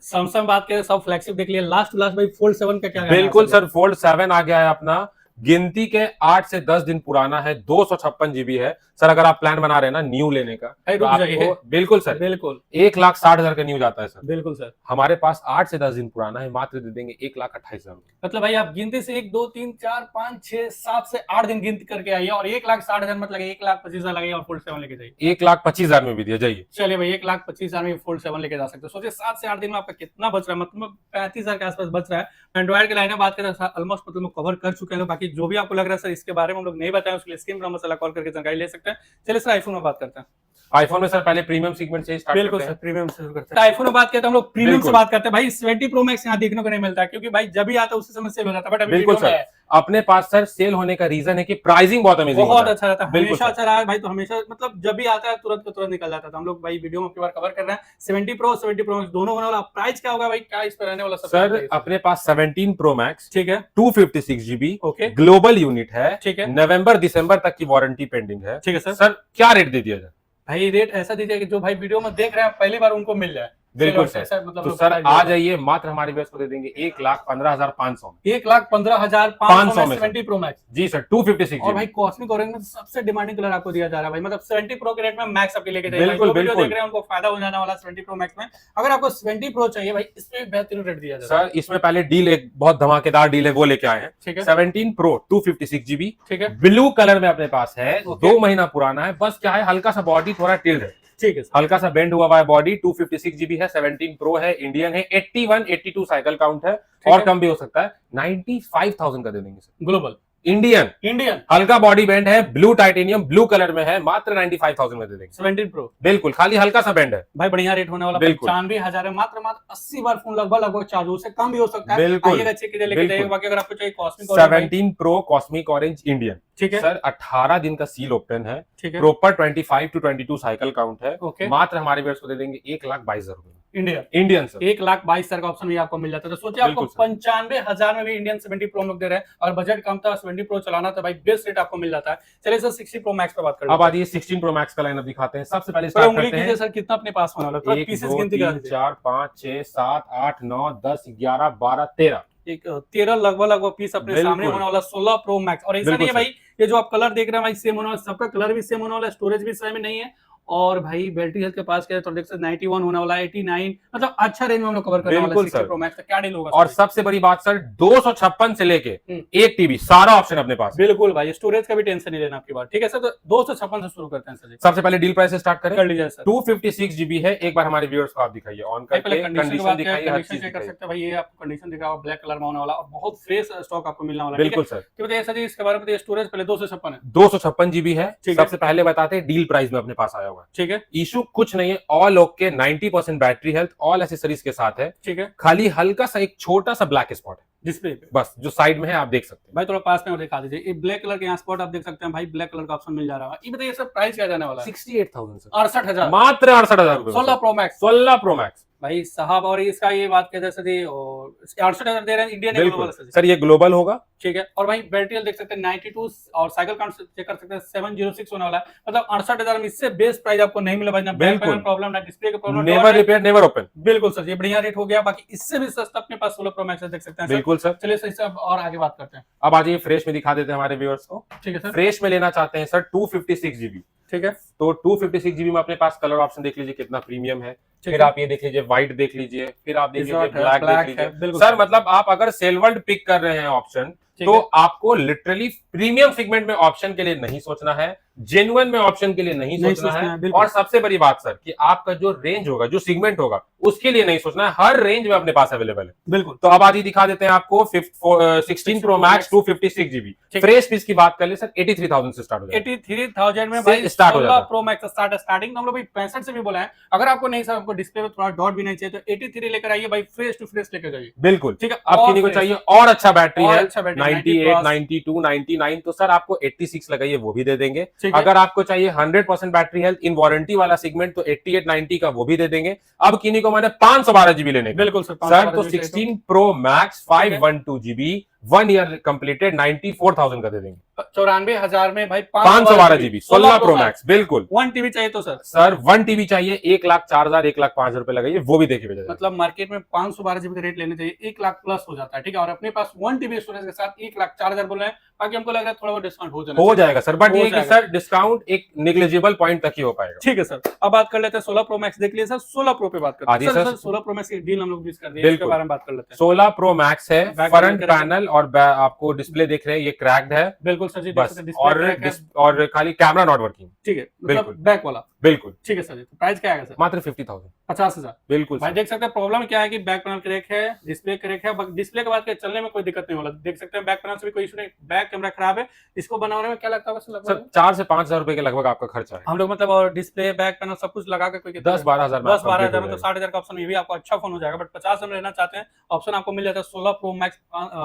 सैमसंग बात करें सब फ्लैगशिप देख लिया, लास्ट भाई फोल्ड 7 का क्या बिल्कुल सर, फोल्ड 7 आ गया है अपना। गिनती के 8 से 10 दिन पुराना है, 256 GB है। सर अगर आप प्लान बना रहे हैं ना न्यू लेने का, रुक तो जाइए। आपको बिल्कुल सर बिल्कुल 1,60,000 का न्यू जाता है सर। बिल्कुल सर। हमारे पास 8 से 10 दिन पुराना है, मात्र दे देंगे 1,28,000। मतलब भाई आप गिनती से 1 2 3 4 5 6 7 से 8 दिन गिनती करके आइए, और 1,60,000 मत लगे, 1,25,000 लगाइए और फोल्ड 7 लेके जाइए। 1,25,000 में भी दिया जाइए। चलिए भाई 1,25,000 में फोल्ड 7 लेके जा सकते हो। सोचिए 7 से 8 दिन में आपका कितना बच रहा है, मतलब 35,000 के आसपास बच रहा है। एंड्रॉइड के लाइन में बात करें ऑलमोस्ट मतलब कवर कर चुके हैं, बाकी जो भी आपको लग रहा है सर इसके बारे में हम लोग नहीं बताएं, उसके लिए स्क्रीन पर मसाला कॉल करके जानकारी ले सकते हैं। चलिए सर आईफोन में बात करते हैं। आईफोन में सर पहले प्रीमियम सेगमेंट से स्टार्ट बिल्कुल करते सर, हैं। प्रीमियम से शुरू करते हैं। आईफोन में बात करते हैं हम लोग प्रीमियम से बिल्कुल। बात करते हैं भाई। 70 प्रो मैक्स यहाँ देखने को नहीं मिलता है, क्योंकि भाई जब भी आता है उसी समय सेल हो जाता है, बट अभी बिल्कुल वीडियो में सर, है। अपने पास सर सेल होने का रीजन है कि प्राइसिंग बहुत अमेजिंग बहुत अच्छा रहता है, बिल्कुल हमेशा सर। अच्छा रहा है भाई। तो हमेशा मतलब जब भी आता है तुरंत का तुरंत निकल जाता है। तो हम लोग भाई वीडियो में आपके बार कवर कर रहे हैं 70 प्रो 70 प्रो दोनों होने वाला। प्राइस क्या होगा भाई, क्या इस पर रहने वाला सर अपने पास 17 प्रो मैक्स, ठीक है 256 जीबी ओके ग्लोबल यूनिट है, ठीक है नवंबर दिसंबर तक की वारंटी पेंडिंग है। ठीक है सर। सर क्या रेट दे दिया जाए? भाई रेट ऐसा दीजिए कि जो भाई वीडियो में देख रहे हैं पहली बार उनको मिल जाए। बिल्कुल चलो, सर। ऐसा मतलब तो लोग सर प्राइस आ देंगे। जाइए, मात्र हमारे व्यूअर्स को दे देंगे 1,15,500 में। 1,15,500 में में 70 प्रो मैक्स। जी सर, 256 और भाई जीबी। कॉस्मिक ऑरेंज में सबसे डिमांडिंग कलर आपको दिया जा रहा है भाई। मतलब 70 प्रो के रेट में मैक्स आपके लेके जाइए। बिल्कुल, जो वीडियो बिल्कुल। देख रहे हैं उनको फायदा हो जाने वाला 70 प्रो मैक्स में। अगर आपको 70 प्रो चाहिए भाई, इसमें बेहतरीन रेट दिया जाता है। सर इसमें पहले डील एक बहुत धमाकेदार डील है, वो लेके आए हैं। ठीक है 17 प्रो 256 जीबी ठीक है ब्लू कलर में अपने पास है। ओके। 2 महीना पुराना है, बस क्या है हल्का सा बॉडी थोड़ा टिल्ड है, ठीक है सर। हल्का सा बेंड हुआ है बॉडी। 256 जीबी है, 17 प्रो है, इंडियन है, 81 82 साइकिल काउंट है, और है। कम भी हो सकता है। 95,000 का दे देंगे सर। ग्लोबल इंडियन, इंडियन हल्का बॉडी बेंड है, ब्लू टाइटेनियम ब्लू कलर में है, मात्र 95,000 में दे देंगे। 17 प्रो बिल्कुल, खाली हल्का सा बेंड है। भाई बढ़िया रेट होने वाला। बिल्कुल। 95,000 है, मात्र मात्र 80 बार फोन लगभग चार्ज हो, उससे कम भी हो सकता है। बिल्कुल। आइएगा चेक कीजिए, लेके बिल्कुल। जाइए। बाकी अगर आपको चाहिए cosmic 17 pro cosmic orange Indian, ठीक है सर 18 दिन का सील ओपन है, ठीक है प्रॉपर 25 टू 22 साइकिल काउंट है, ओके। मात्र हमारे व्यूअर्स को दे देंगे 1,22,000 रुपए। इंडियन इंडियन सर 1,22,000 का ऑप्शन भी आपको मिल जाता है। तो सोचिए आपको बिल्कुल 95,000 में भी इंडियन 70 प्रो हम लोग दे रहे हैं, और बजट कम था 70 प्रो चलाना था भाई, बेस्ट रेट आपको मिल जाता है। चलिए सर 60 प्रो मैक्स पे बात करते हैं। अब आइए 16 प्रो मैक्स का लाइनअप दिखाते हैं। सबसे पहले पर स्टार्ट उंगली करते कीजिए हैं। सर, कितना अपने पास होने वाला है? 1 पीसेस 2 गिनती करा 3 दीजिए। 4 5 6 7 8 9 10 11 12 13 एक 13 लगभग पीस अपने बिल्कुल। सामने होने वाला 16 प्रो मैक्स। और ऐसा बिल्कुल नहीं है भाई, ये जो आप कलर देख रहे हैं भाई सेम होने वाला, सबका कलर भी सेम होने वाला है, स्टोरेज भी सेम नहीं है। और भाई बैटरी हेल्थ के पास क्या है तो देख सकते 91 होने वाला है, 89, मतलब अच्छा रेंज में हम लोग कवर करने वाले बिल्कुल 60 सर। Pro max. क्या डील होगा और सर? सबसे बड़ी बात सर, 256 से लेके 1 टीबी सारा ऑप्शन अपने पास है। बिल्कुल भाई, स्टोरेज का भी टेंशन नहीं लेना आपकी बात, ठीक है सर। तो 256 से शुरू करते हैं सर जी। सबसे पहले डील प्राइस से स्टार्ट करें। कर लीजिए सर। 256 जीबी है। एक बार हमारे व्यूअर्स को आप दिखाइए, ऑन पहले करके कंडीशन कंडीशन दिखाइए, हर कंडीशन चीज चेक कर दिखाइए। सकते हैं भाई। ये आपको कंडीशन दिखा हुआ ब्लैक कलर में होने वाला, और बहुत फ्रेश स्टॉक आपको मिलने वाला है। बिल्कुल सर। तो बताइए सर जी इसके बारे में बताइए। स्टोरेज पहले 256 है, 256 जीबी है। ठीक है। सबसे पहले बताते हैं डील प्राइस में अपने पास आया हुआ है। ठीक है इशू कुछ नहीं है, all okay, 90% battery health, all accessories के साथ है। ठीक है। खाली हल्का सा एक छोटा सा ब्लैक स्पॉट है डिस्प्ले पे बस, जो साइड में है आप देख सकते हैं। भाई थोड़ा पास में और दिखा दीजिए। ये ब्लैक कलर के यहाँ स्पॉट आप देख सकते हैं भाई, ब्लैक कलर का ऑप्शन मिल जा रहा है। ये बताइए सर प्राइस क्या जाने वाला है? 68,000 सर, 68,000 मात्र 68,000 रुपए। 16 प्रो मैक्स 16 प्रो मैक्स भाई साहब। और इसका ये बात कहते हैं सर जी, और 68,000 दे रहे हैं इंडियन बिल्कुल ग्लोबल सर, ये ग्लोबल होगा। ठीक है। और भाई बैटरी हेल्थ देख सकते हैं 92, और साइकिल काउंट चेक कर सकते हैं 706 होने वाला है। मतलब 68,000 में इससे बेस्ट प्राइस आपको नहीं मिला भाई। ना बैक बिल्कुल। पैनल प्रॉब्लम, ना डिस्प्ले का problem, never repair never open. बिल्कुल सर, ये बढ़िया रेट हो गया। बाकी इससे भी सस्ता अपने पास 16 प्रो मैक्स देख सकते हैं सर। बिल्कुल सर। चलिए सर इससे अब और आगे बात करते हैं। अब आ जाइए फ्रेश में दिखा देते हैं हमारे व्यूअर्स को। ठीक है सर। फ्रेश में लेना चाहते हैं सर 256 जीबी, ठीक है तो 256 जीबी में अपने पास कलर ऑप्शन देख लीजिए कितना प्रीमियम है। ठीक फिर है। आप ये देख लीजिए व्हाइट देख लीजिए, फिर आप देख लीजिए Resort है, ब्लैक देख black लीजिए। है, बिल्कुल सर सर। मतलब आप अगर सेलवर्ड पिक कर रहे हैं ऑप्शन, ठीक तो है। आपको लिटरली प्रीमियम सेगमेंट में ऑप्शन के लिए नहीं सोचना है, जेन्युइन में ऑप्शन के लिए नहीं सोचना है। बिल्कुल। और सबसे बड़ी बात सर कि आपका जो रेंज होगा, जो सेगमेंट होगा, उसके लिए नहीं सोचना है, हर रेंज में अपने पास अवेलेबल है। बिल्कुल। तो अब आज ही दिखा देते हैं आपको 16 प्रो मैक्स 256 जीबी ठीक। फ्रेश पीस की बात कर ले सर 83,000 से स्टार्ट हो जाएगा। 83,000 में से भाई start हो जाता 16 है। प्रो मैक्स स्टार्टिंग हम लोग भाई 65 से भी बोला है। अगर आपको नहीं सर, आपको डिस्प्ले में थोड़ा डॉट भी नहीं चाहिए तो 83 लेकर आइए भाई, फ्रेश टू फ्रेश लेकर जाइए। बिल्कुल। ठीक है। अब और किन्हीं को fresh, चाहिए और अच्छा बैटरी और है, अच्छा बैटरी 98 92 99, तो सर आपको 86 लगाइए, वो भी दे देंगे। ठीक है। अगर आपको चाहिए 100% बैटरी हेल्थ इन वारंटी वाला सेगमेंट, तो 88 90 का वो भी दे देंगे। अब किन्हीं को मैंने 512 जीबी लेने का। बिल्कुल सर। सर तो 16 pro max 512 GB 1 year completed 94,000 का दे देंगे। 94,000 में भाई 512 जीबी 16 प्रो मैक्स बिल्कुल। 1 टीबी चाहिए तो सर 1 टीबी चाहिए 1,04,000 1,05,000 रुपए लगाइए, वो भी देखिए भेजा जाएगा। मतलब मार्केट में 512 जीबी का रेट लेने चाहिए 1 लाख प्लस हो जाता है। ठीक है। और अपने पास 1 टीबी स्टोरेज के साथ 1,04,000 बोल रहे हैं। बाकी हमको लग रहा है थोड़ा बहुत डिस्काउंट हो जाएगा सर, बट हो ये कि जाएगा। सर डिस्काउंट एक नेग्लिजिबल पॉइंट तक ही हो पाएगा। ठीक है सर। अब बात कर लेते हैं 16 प्रो मैक्स देख लिए सर, 16 प्रो पे बात करते आदि हैं सर। सर 16 प्रो मैक्स की डील हम लोग मिस कर दिए, बिल्कुल। इसके बारे में बात कर लेते हैं। 16 प्रो मैक्स है, Back फ्रंट panel पैनल और आपको डिस्प्ले देख रहे हैं, ये क्रैक्ड है बिल्कुल सर जी। बस। display crack है। और खाली कैमरा नॉट वर्किंग। ठीक है। बिल्कुल। मतलब बैक वाला बिल्कुल ठीक है सर जी। तो प्राइस क्या आएगा सर? मात्र 50,000। 50,000। बिल्कुल भाई सर। देख सकते हैं प्रॉब्लम क्या है कि बैक पैनल क्रैक है, डिस्प्ले क्रैक है, डिस्प्ले के बाद के चलने में कोई दिक्कत नहीं होला, देख सकते हैं बैक पैनल से भी कोई इशू नहीं, बैक कैमरा खराब है। इसको बनाने में क्या लगता होगा सर सर लगभग? 4 से 5 हजार रुपए के लगभग आपका खर्चा है। हम लोग मतलब और डिस्प्ले बैक पैनल सब कुछ लगा के कोई 10-12 हजार में 10-12 हजार complete में हो तो 60,000 का ऑप्शन, ये भी आपको अच्छा फोन हो जाएगा। बट 50 में लेना चाहते हैं ऑप्शन आपको मिल जाता है 16 प्रो मैक्स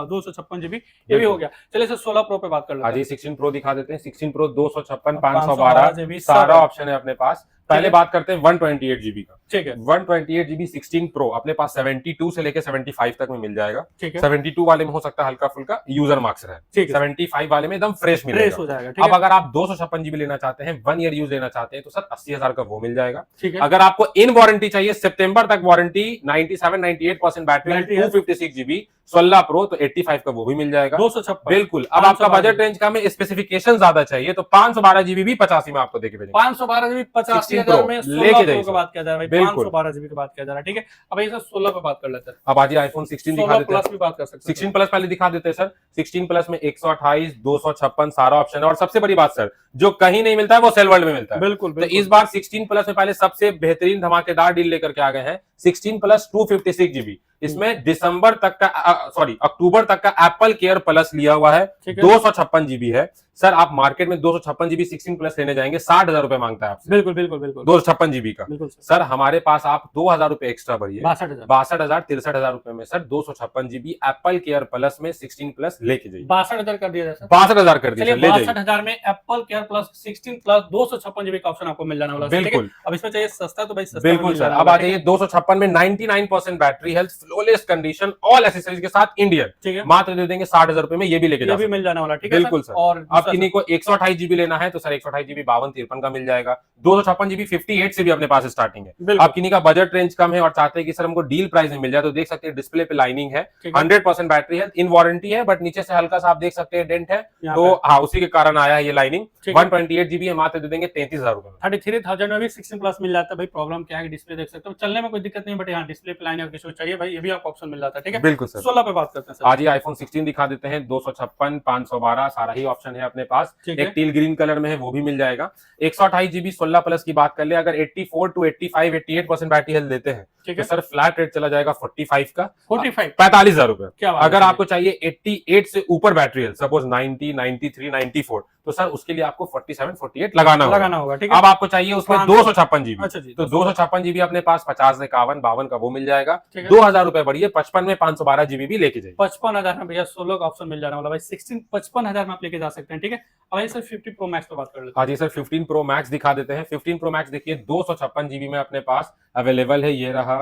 256 जीबी, ये भी हो गया। चलिए सर 16 प्रो पे बात कर लेते आज हैं। ये 16 प्रो दिखा देते हैं। 16 प्रो 256 512 512 GB सारा सब है। ऑप्शन है अपने पास। पहले है। बात करते हैं 128 जीबी का। ठीक है 128 जीबी 16 प्रो अपने पास 72 से लेके 75 तक में मिल जाएगा। ठीक है 72 वाले में हो सकता है हल्का फुल्का यूजर मार्क्स रहे, ठीक है 75 वाले में एकदम फ्रेश फ्रेश मिलेगा। हो जाएगा। ठीक अब है अगर आप 256 जीबी लेना चाहते हैं, 1 ईयर यूज लेना चाहते हैं, तो सर 80,000 का वो मिल जाएगा। ठीक है अगर आपको इन वारंटी चाहिए, सितंबर तक वारंटी, 97-98% बैटरी, बैटरी है। 256 जीबी 16 प्रो तो 85 का वो भी मिल जाएगा। 256 बिल्कुल। अब आपका 512 बजट रेंज का में स्पेसिफिकेशन ज्यादा चाहिए तो 512 जीबी भी 85 में आपको देके भेजेंगे। 512 जीबी 85,000 में 16 16 जाइए प्रो की सर। बात किया जा रहा है भाई, बिल्कुल। 512 जीबी की बात किया जा रहा है। ठीक है अब ये सर 16 पे बात कर लेते हैं। अब आज आईफोन 16 दिखा 16 देते हैं। प्लस भी बात कर सकते हैं। 16 प्लस पहले दिखा देते हैं सर। 16 प्लस में 128 256 सारा ऑप्शन है, और सबसे बड़ी बात सर, जो कहीं नहीं मिलता है वो सेल वर्ल्ड में मिलता है। बिल्कुल तो बिल्कुल इस बार 16 प्लस में पहले सबसे बेहतरीन धमाकेदार डील लेकर के आ गए हैं। 16 प्लस 256 जीबी, इसमें दिसंबर तक का अक्टूबर तक का एप्पल केयर प्लस लिया हुआ है। ठीक है 256 जीबी है सर। आप मार्केट में 256 जीबी 16 प्लस लेने जाएंगे 60,000 रुपए मांगता है आपसे, बिल्कुल बिल्कुल बिल्कुल 256 जीबी का। बिल्कुल सर सर हमारे पास आप 2,000 रुपए एक्स्ट्रा भरिए, 62,000 62,000 63,000 रुपए में sir 256 GB Apple care plus में 16 प्लस लेके जाइए। 62,000 कर दिया जाए सर। 62,000 कर दिए चलिए सर, ले जाइए। 62,000 में Apple care plus 16 plus 256 GB का ऑप्शन आपको मिल जाने वाला है। ठीक है? बिल्कुल अब इसमें चाहिए सस्ता तो भाई सस्ता बिल्कुल मिल सर। जाने अब वाला आ है। जाइए 256 में 99% battery health, flawless condition, all accessories के साथ इंडियन, ठीक है मात्र दे देंगे 60,000 रुपए में, ये भी लेके ये जा भी सकते हैं। मिल जाने वाला है। ठीक है बिल्कुल सर। और अब किन्हीं को 128 जीबी लेना है तो सर 128 जीबी 52-53 का मिल जाएगा। 256 जीबी 58 से भी अपने पास स्टार्टिंग है। बिल्कुल अब किन्हीं का बजट रेंज कम है और चाहते हैं कि सर हमको डील प्राइस में मिल जाए, तो देख सकते हैं डिस्प्ले पे लाइनिंग है, ठीक है 100% बैटरी हेल्थ, इन वारंटी है, बट नीचे से हल्का सा आप देख सकते हैं डेंट है, यहाँ तो हाँ उसी के कारण आया है ये लाइनिंग। ठीक है 128 जीबी है, मात्र दे देंगे 33,000 रुपए में। 33,000 में भी 16 प्लस मिल जाता है भाई। प्रॉब्लम क्या है, डिस्प्ले देख सकते हो, चलने में कोई दिक्कत नहीं, बट यहाँ डिस्प्ले पे लाइन किसी को चाहिए भाई, ये भी आपको ऑप्शन मिल जाता है। ठीक है बिल्कुल सर। 16 पे बात करते हैं सर। आज ही आईफोन 16 दिखा देते हैं। 256 512 सारा ही ऑप्शन है अपने पास। ठीक एक है टील ग्रीन कलर में है, वो भी मिल जाएगा। 128 जीबी 16 प्लस की बात कर ले, अगर 84 टू 85 88% बैटरी हेल्थ देते हैं ठीक तो है सर फ्लैट रेट चला जाएगा 45 का, 45 45,000 रुपए। क्या बात है अगर सर? आपको चाहिए 88 से ऊपर बैटरी हेल्थ, सपोज 90 93 94, तो सर उसके लिए आपको 47 48 लगाना लगाना होगा। होगा। ठीक है अब आपको चाहिए उसमें 256 जीबी, अच्छा जी तो 256 जीबी अपने पास 50 51 52 का वो मिल जाएगा। ठीक है 2,000 रुपए बढ़िए, 55 में 512 जीबी भी लेके जाइए। 55,000 में भैया 16 का ऑप्शन मिल जाने वाला भाई। 16 55,000 में आप लेके जा सकते हैं। ठीक है अब ये सर 50 प्रो मैक्स पे बात कर लेते हैं। हाँ जी सर 15 प्रो मैक्स दिखा देते हैं। 15 प्रो मैक्स देखिए 256 जीबी में अपने पास अवेलेबल है। ये रहा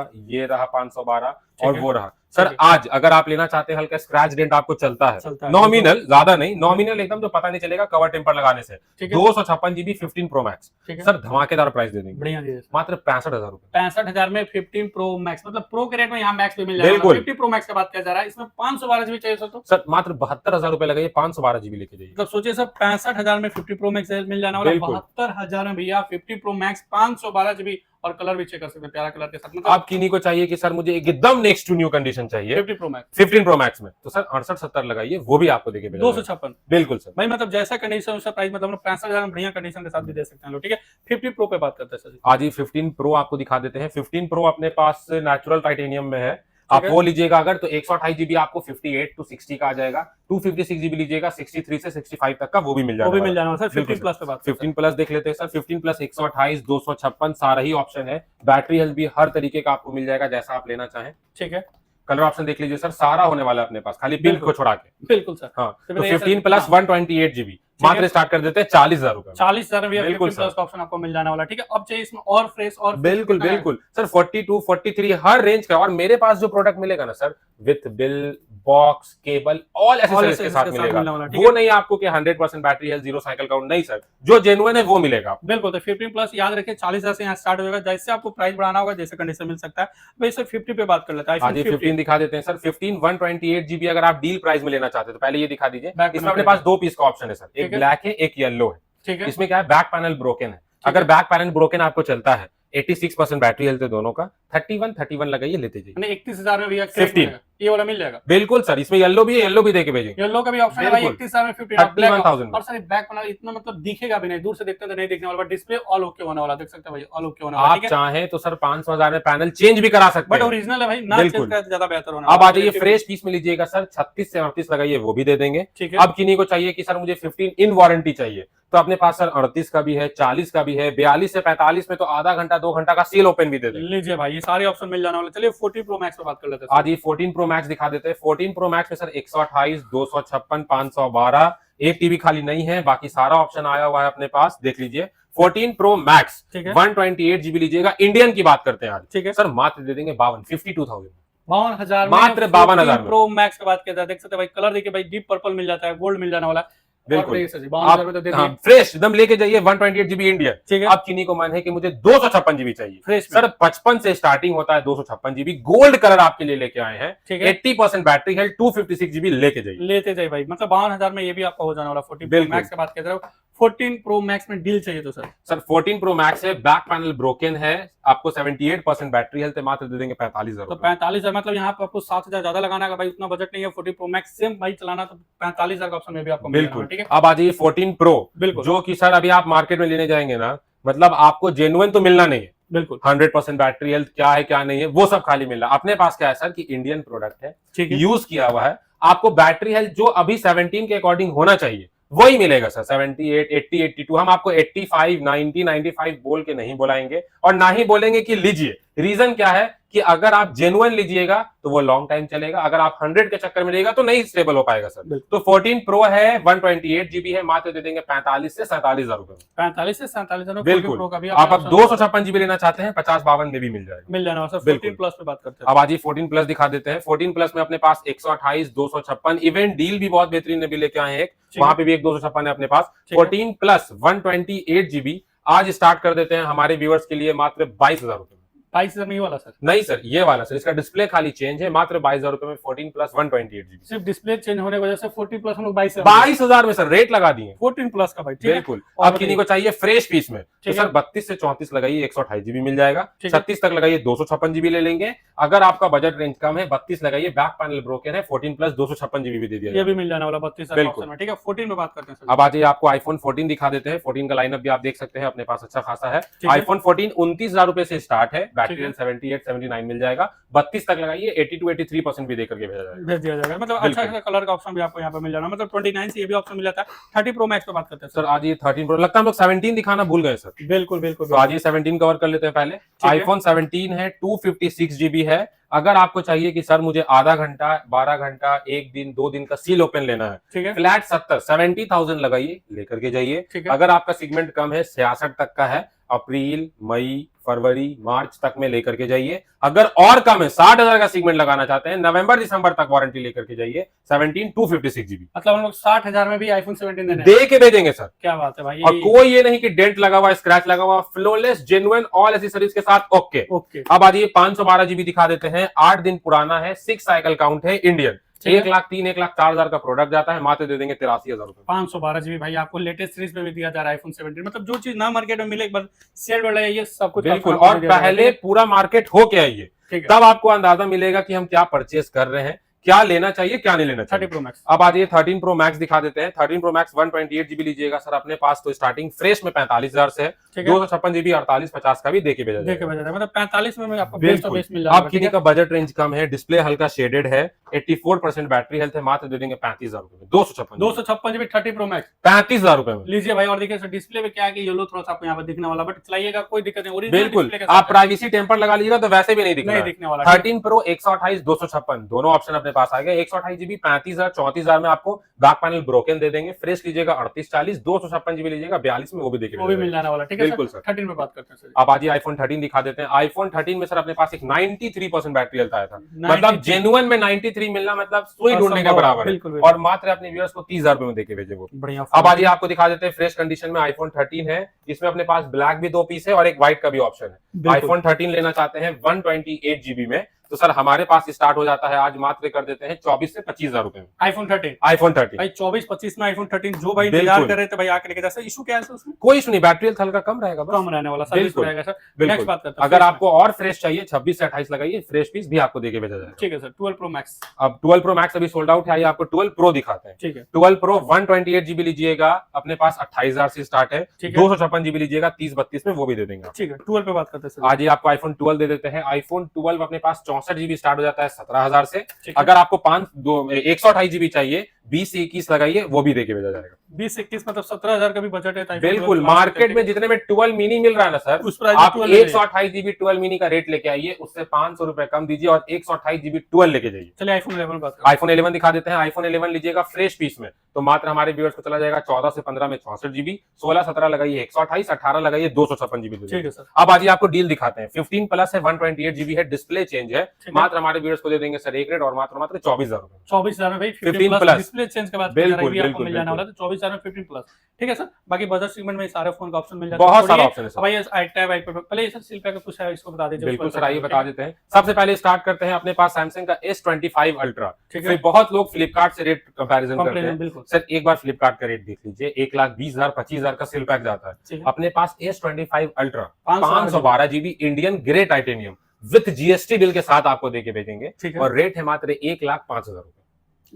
512 और है। वो रहा सर। ठीक है। आज अगर आप लेना चाहते हैं, हल्का स्क्रैच डेंट आपको चलता है, चलता है नॉमिनल, ज्यादा नहीं, नॉमिनल एकदम, जो पता नहीं चलेगा कवर टेम्पर लगाने से। ठीक है 256 जीबी 15 प्रो मैक्स ठीक है सर धमाकेदार प्राइस दे देंगे, बढ़िया दिए मात्र 65,000 रुपए। 65,000 में 15 प्रो मैक्स, मतलब प्रो के रेट में यहाँ मैक्स पे मिल जाएगा। बिल्कुल। 50 प्रो मैक्स की बात किया जा रहा है, इसमें 512 जीबी चाहिए सर, तो सर मात्र 72,000 रुपए लगाइए, 512 जीबी लेके जाइए। मतलब सोचिए सर 65,000 में 50 प्रो मैक्स मिल जाने वाला। बिल्कुल। 72,000 में भैया 50 प्रो मैक्स 512 जीबी, और कलर भी चेक कर सकते हैं, प्यारा कलर के साथ। मतलब अब किन्हीं को चाहिए कि सर मुझे एकदम नेक्स्ट टू न्यू कंडीशन चाहिए 50 प्रो मैक्स 15 प्रो मैक्स में, तो सर 68-70 लगाइए, वो भी आपको देके भेजा जाएगा। 256 बिल्कुल सर। भाई, मतलब जैसा कंडीशन उसका प्राइस, मतलब 65,000 में बढ़िया कंडीशन के साथ भी दे सकते हैं लोग। ठीक है 50 प्रो पे बात करते हैं सर। आज ही 15 प्रो आपको दिखा देते हैं। 15 प्रो अपने पास नेचुरल टाइटेनियम में है, आप है। वो लीजिएगा अगर, तो 128 जीबी आपको 58 टू 60 का आ जाएगा। 256 जीबी लीजिएगा 63 से 65 तक का, वो भी मिल वो भी जाएगा। मिल जाना सर। बिल्कुल 15 प्लस पे बात करते हैं। 15 प्लस देख लेते हैं सर। 15 प्लस 128 256 सारा ही ऑप्शन है। बैटरी हेल्थ भी हर तरीके का आपको मिल जाएगा, जैसा आप लेना चाहें। ठीक है कलर ऑप्शन देख लीजिए सर, सारा होने वाला है अपने पास, खाली पिंक बिल्कुल। को छोड़ा के। बिल्कुल सर। हाँ तो तो फिर ये 15 सर- प्लस हाँ। 128 जीबी ठीक है। मात्र स्टार्ट कर देते हैं 40,000 रुपए में। 40,000 में बिल्कुल 50 प्लस सर। का ऑप्शन आपको मिल जाने वाला। ठीक है अब चाहिए इसमें और फ्रेश और बिल्कुल बिल्कुल सर 42 43 हर रेंज का, और मेरे पास जो प्रोडक्ट मिलेगा ना sir, with bill box cable all accessories के साथ मिलेगा। मिलने वाला, ठीक वो नहीं आपको कि 100% battery health, zero cycle count, नहीं सर, जो जेन्युइन है वो मिलेगा आपको। बिल्कुल। तो 15 प्लस याद रखिए 40,000 से यहाँ स्टार्ट होगा, जैसे आपको प्राइस बढ़ाना होगा जैसे कंडीशन मिल सकता है। वैसे 50 पे बात कर लेता है। आज ये 15 दिखा देते हैं सर। 15 128 जीबी अगर आप डील प्राइस में लेना चाहते हैं तो पहले ये दिखा दीजिए। Back इसमें अपने panel पास दो पीस का ऑप्शन है सर, एक ठीक है। ब्लैक है एक येलो है। ठीक है इसमें क्या है, बैक पैनल ब्रोकन है। अगर बैक पैनल ब्रोकन आपको चलता है, 86% बैटरी हेल्थ है दोनों का, 31 लगाइए, लेते जाइए। यानी 31,000 में भैया 15 ये वाला मिल जाएगा। बिल्कुल सर, इसमें येलो भी है, येलो भी देके भेजेंगे। येलो का भी ऑप्शन है भाई, बिल्कुल। 31,000 में 50 31,000 और सर बैक वाला इतना मतलब दिखेगा भी नहीं, दूर से देखते हैं तो नहीं दिखने वाला, बट डिस्प्ले ऑल ओके होने वाला, देख सकते हैं भाई, ऑल ओके होने वाला। आप चाहें तो सर 500,000 में पैनल चेंज भी करा सकते बट हैं, ओरिजिनल है भाई, ना चेंज बिल्कुल। करें तो ज्यादा बेहतर होना। अब आ जाइए फ्रेश पीस में लीजिएगा सर, 36 से 38 लगाइए, वो भी दे देंगे। ठीक है। अब किन्हीं को चाहिए कि सर मुझे 15 इन वारंटी चाहिए, तो अपने पास सर 38 का भी है, 40 का भी है, 42 से 45 में तो आधा घंटा 2 घंटा का सील ओपन भी दे देंगे। लीजिए भाई, ये सारे ऑप्शन मिल जाने वाले। चलिए 14 प्रो मैक्स पे बात कर लेते हैं। आज ये 14 प्रो मैक्स दिखा देते हैं। 14 प्रो मैक्स में सर 128, 256, 512, एक टीबी खाली नहीं है, बाकी सारा ऑप्शन आया हुआ है अपने पास, देख लीजिए। 14 प्रो मैक्स ठीक है। 128 जीबी लीजिएगा, इंडियन की बात करते हैं आज, ठीक है सर मात्र दे देंगे 52,000 52,000 मात्र 52,000 में। प्रो मैक्स की बात करते हैं, देख सकते हैं भाई, कलर देखिए भाई, डीप पर्पल मिल जाता है, गोल्ड मिल जाने वाला है। बिल्कुल। और सर जी 52,000 में तो दे हाँ, दिए। फ्रेश एकदम लेके जाइए 128 जीबी इंडियन। ठीक है। अब किन्हीं को मन है कि मुझे 256 जीबी चाहिए, फ्रेश में। सर 55 से स्टार्टिंग होता है 256 जीबी, गोल्ड कलर आपके लिए लेके आए हैं। ठीक है। 80% बैटरी हेल्थ, 256 जीबी लेके जाइए। लेते जाइए भाई, मतलब 52,000 में ये भी आपका हो जाने वाला। 14 प्रो बिल्कुल। मैक्स की बात कर रहे हो, 14 प्रो मैक्स में डील चाहिए तो सर 14 प्रो मैक्स है, बैक पैनल ब्रोकन है, आपको 78% बैटरी हेल्थ है, मात्र दे देंगे 45,000 तो 45,000 मतलब यहाँ पे आपको 7,000 ज्यादा लगाना है भाई, उतना बजट नहीं है। 14 प्रो मैक्स सेम भाई चलाना तो 45,000 का ऑप्शन में भी आपको मिल जाएगा। बिल्कुल। ठीक है। अब आ जाइए 14 प्रो, बिल्कुल। जो कि सर अभी आप मार्केट में लेने जाएंगे ना, मतलब आपको जेन्युइन तो मिलना नहीं है, बिल्कुल 100% बैटरी हेल्थ क्या है क्या नहीं है वो सब खाली मिल रहा है। अपने पास क्या है सर कि इंडियन प्रोडक्ट है, ठीक है। यूज किया हुआ है, आपको बैटरी हेल्थ जो अभी 17 के अकॉर्डिंग होना चाहिए वही मिलेगा सर। 78, 80, 82 हम आपको 85, 90, 95 बोल के नहीं बुलाएंगे, और ना ही बोलेंगे कि लीजिए। रीजन क्या है कि अगर आप जेन्युइन लीजिएगा तो वो लॉन्ग टाइम चलेगा, अगर आप 100 के चक्कर में लीजिएगा तो नहीं स्टेबल हो पाएगा सर। तो 14 प्रो है, 128 जीबी है, मात्र दे देंगे 45 से 47,000 रुपए में। 45 से 47,000 बिल्कुल। प्रो का भी आप अब 256 जीबी लेना चाहते हैं, 50-52 में भी मिल जाएगा, मिल जाना सर। बिल्कुल। 14 प्लस पे बात करते हैं। अब आज 14 प्लस दिखा देते हैं। 14 प्लस में अपने पास 128, 256, इवेंट डील भी बहुत बेहतरीन अभी लेके आए हैं एक, वहां पे भी एक 256 है अपने पास। 14 प्लस 128 जीबी आज स्टार्ट कर देते हैं हमारे व्यूअर्स के लिए मात्र 22,000 रुपए में। 22,000 में ये वाला सर? नहीं सर, ये वाला सर, इसका डिस्प्ले खाली चेंज है, मात्र 22,000 रुपए में 14 प्लस 128 जीबी। सिर्फ डिस्प्ले चेंज होने की वजह से 14 प्लस हम लोग 22,000 में सर रेट लगा दिए 14 प्लस का भाई। ठीक है। बिल्कुल। अब किन्हीं को चाहिए फ्रेश पीस में, तो ठीक है। सर 32 से 34 लगाइए, 128 जीबी मिल जाएगा। ठीक है। 36 तक लगाइए, 256 जीबी ले लेंगे। अगर आपका बजट रेंज कम है, 32 लगाइए, बैक पैनल ब्रोकन है, 14 प्लस 256 जीबी भी दे दिया ये जाएगा। भी मिल जाने वाला 32,000 बिल्कुल। ऑप्शन में। ठीक है। 14 में बात करते हैं सर। अब आ जाइए, आपको आईफोन 14 दिखा देते हैं। 14 का लाइनअप भी आप देख सकते हैं, अपने पास अच्छा खासा है। ठीक है। आईफोन 14 29,000 रुपए से स्टार्ट है, बैटरी ठीक है। 78, 79 मिल जाएगा। 32 तक लगाइए, 82, 83% भी देकर के भेजा जाएगा। भेज दिया जाएगा, मतलब बिल्कुल। अच्छा कलर का ऑप्शन भी आपको यहाँ पे मिल जाना, मतलब 29 से ये भी ऑप्शन मिल जाता है। 30 प्रो मैक्स पे बात करते हैं सर आज ये 13 प्रो, लगता है हम लोग 17 दिखाना भूल गए सर। बिल्कुल बिल्कुल। तो आज ये 17 कवर कर लेते हैं पहले। है। आईफोन 17 है, 256 जीबी है। अगर आपको चाहिए कि सर मुझे आधा घंटा, 12 घंटा, एक दिन, 2 दिन का सील ओपन लेना है, ठीक है। फ्लैट 70,000 लगाइए, लेकर के जाइए। ठीक है। अगर आपका सेगमेंट कम है, 66 तक का है, अप्रैल, मई, फरवरी, मार्च तक में लेकर के जाइए। अगर और कम है, 60,000 का सेगमेंट लगाना चाहते हैं, नवंबर दिसंबर तक वारंटी लेकर के जाइए। 17 256 जीबी, मतलब हम लोग 60,000 में भी आईफोन 17 देने दे के भेजेंगे सर। क्या बात है भाई। और कोई ये नहीं कि डेंट लगा हुआ, स्क्रैच लगा हुआ, फ्लोलेस, जेन्युइन, ऑल एसेसरीज के साथ ओके। ओके। अब आज ये 512 जीबी दिखा देते हैं। 8 दिन पुराना है, 6 साइकिल काउंट है, इंडियन। 1,03,000 1,04,000 का प्रोडक्ट जाता है, मात्र दे देंगे 83,000 रुपए। 512 जीबी भाई आपको लेटेस्ट सीरीज पे भी दिया जा रहा है आईफोन 17, मतलब जो चीज ना मार्केट में मिले एक बार सेल वाला है, ये सब कुछ बिल्कुल। आपको और दिया जाएगा। पहले पूरा मार्केट हो के आइए, ठीक है। तब आपको अंदाजा मिलेगा कि हम क्या परचेस कर रहे हैं, क्या लेना चाहिए, क्या नहीं लेना 30 चाहिए। Pro max. अब आज ये 13 प्रो मैक्स दिखा देते हैं। 13 प्रो मैक्स 128 जीबी लीजिएगा सर, अपने पास तो स्टार्टिंग फ्रेश में 45,000 से है, ठीक है। 256 जीबी, 48, 50 का भी देके भेजा देखे जाएगा। बजा मतलब 45 में आपको बेस्ट बिल्कुल। बेस्ट मिल जाएगा। अब किन्हीं का बजट रेंज कम है, डिस्प्ले हल्का शेडेड है, 84% बैटरी हेल्थ है, मात्र दे देंगे 35,000 रुपए में। 256 जीबी 30 प्रो मैक्स 35,000 रुपए में लीजिए भाई। और देखिए डिस्प्ले पे क्या है कि येलो थोड़ा सा आपको यहाँ पर दिखने वाला, बट चलाइएगा कोई दिक्कत नहीं। ओरिजिनल बिल्कुल। डिस्प्ले के आप साथ प्राइवेसी टेम्पर लगा लीजिएगा तो वैसे भी नहीं दिखना नहीं है। दिखने वाला। 13 प्रो 128, 256 दोनों ऑप्शन अपने पास आ गए। 128 जीबी 35,000, 34,000 में आपको बैक पैनल ब्रोकन दे देंगे। फ्रेश लीजिएगा 38, 40, 256 जीबी लीजिएगा 42 में, वो भी देखिए वो भी मिल जाने वाला। ठीक है बिल्कुल सर। 13 में बात करते हैं सर। अब आज आईफोन 13 दिखा देते हैं। आईफोन 13 में सर अपने पास एक 93% बैटरी हेल्थ आया था, मतलब जेन्युइन में 93 मिलना मतलब सुई ढूंढने के बराबर है। बिल्कुल। और मात्र अपने व्यूअर्स को 30,000 रुपए में देके भेजे वो। बढ़िया। अब आज आपको दिखा देते हैं फ्रेश कंडीशन में आईफोन 13 है। इसमें अपने पास ब्लैक भी 2 पीस है और एक व्हाइट का भी ऑप्शन है। बिल्कुल। आईफोन 13 लेना चाहते हैं 128 जीबी में, तो सर हमारे पास स्टार्ट हो जाता है आज मात्र कर देते हैं 24 से 25,000 रुपए में iPhone 13 iPhone 13। भाई 24-25 में iPhone 13 जो भाई बिल्कुल। इंतजार कर रहे थे भाई आके लेके जा सकते। इशू क्या है सर उसमें? कोई इशू नहीं, बैटरी हेल्थ हल्का कम रहेगा, बस। कम रहने वाला सर्विस बिल्कुल। रहेगा सर। बिल्कुल। नेक्स्ट बात करते हैं अगर fresh आपको और फ्रेश चाहिए 26 से 28 लगाइए, फ्रेश पीस भी आपको देके भेजा जाएगा। ठीक है सर। 12 Pro Max अब 12 Pro Max अभी सोल्ड आउट है, आइए आपको 12 Pro दिखाते हैं। ठीक है 12 Pro 128 GB लीजिएगा, अपने पास 28,000 से स्टार्ट है। ठीक है। 256 GB लीजिएगा 30-32 में, वो भी दे देंगे। ठीक है 12 पे बात करते हैं सर। आज ही आपको iPhone 12 दे देते हैं। iPhone 12 अपने पास 64 GB स्टार्ट हो जाता है 17,000 से। ठीक है। अगर आपको 128 GB चाहिए 20 से 21 लगाइए, वो भी देके भेजा जाएगा। 20-21 मतलब 17,000 का भी बजट है तो iPhone बिल्कुल, 12 मार्केट में जितने में 12 मिनी मिल रहा है ना सर, उस प्राइस में आप 12 ले 128 GB 12 मिनी का रेट लेके आइए, उससे 500 रुपए कम दीजिए और 128 GB 12 लेके जाइए। चलिए iPhone 11 बात करते हैं। iPhone 11 दिखा देते हैं। iPhone 11 लीजिएगा फ्रेश पीस में, तो मात्र हमारे व्यूअर्स को चला जाएगा 14 से 15 में 64 GB, 16-17 लगाइए 128, 18 लगाइए 256 GB। ठीक है सर। अब आज आपको डील दिखाते हैं। 15 प्लस है, 128 GB है, डिस्प्ले चेंज है, मात्र हमारे व्यूअर्स को दे देंगे सर एक रेट और मात्र 24,000 रुपए। 24,000 में भाई 15 15 प्लस। प्लस डिस्प्ले चेंज के बाद बिल्कुल, भी आपको बिल्कुल, मिल जाने वाला है, तो 24,000 में 15 प्लस। ठीक है सर। बाकी बजट सेगमेंट में सारे फोन का ऑप्शन मिल जाता है। बहुत सारा छोड़िए, ऑप्शन है सर। अब आइए iTab iPad पहले ये सर सील पैक का कुछ है, इसको बता दीजिए। बिल्कुल सर, आइए बता देते हैं। सबसे पहले स्टार्ट करते हैं अपने पास सैमसंग का S25 अल्ट्रा। ठीक है। फिर बहुत लोग फ्लिपकार्ट से रेट कंपैरिजन करते हैं। बिल्कुल सर एक बार फ्लिपकार्ट का रेट देख लीजिए, 1,20,000 25,000 का सेल पैक जाता ठीक है। है। अपने पास S25 ultra 512 512 GB Indian grey titanium with GST bill के साथ आपको देके भेजेंगे, ठीक है। और रेट है मात्र 1,05,000 रुपए।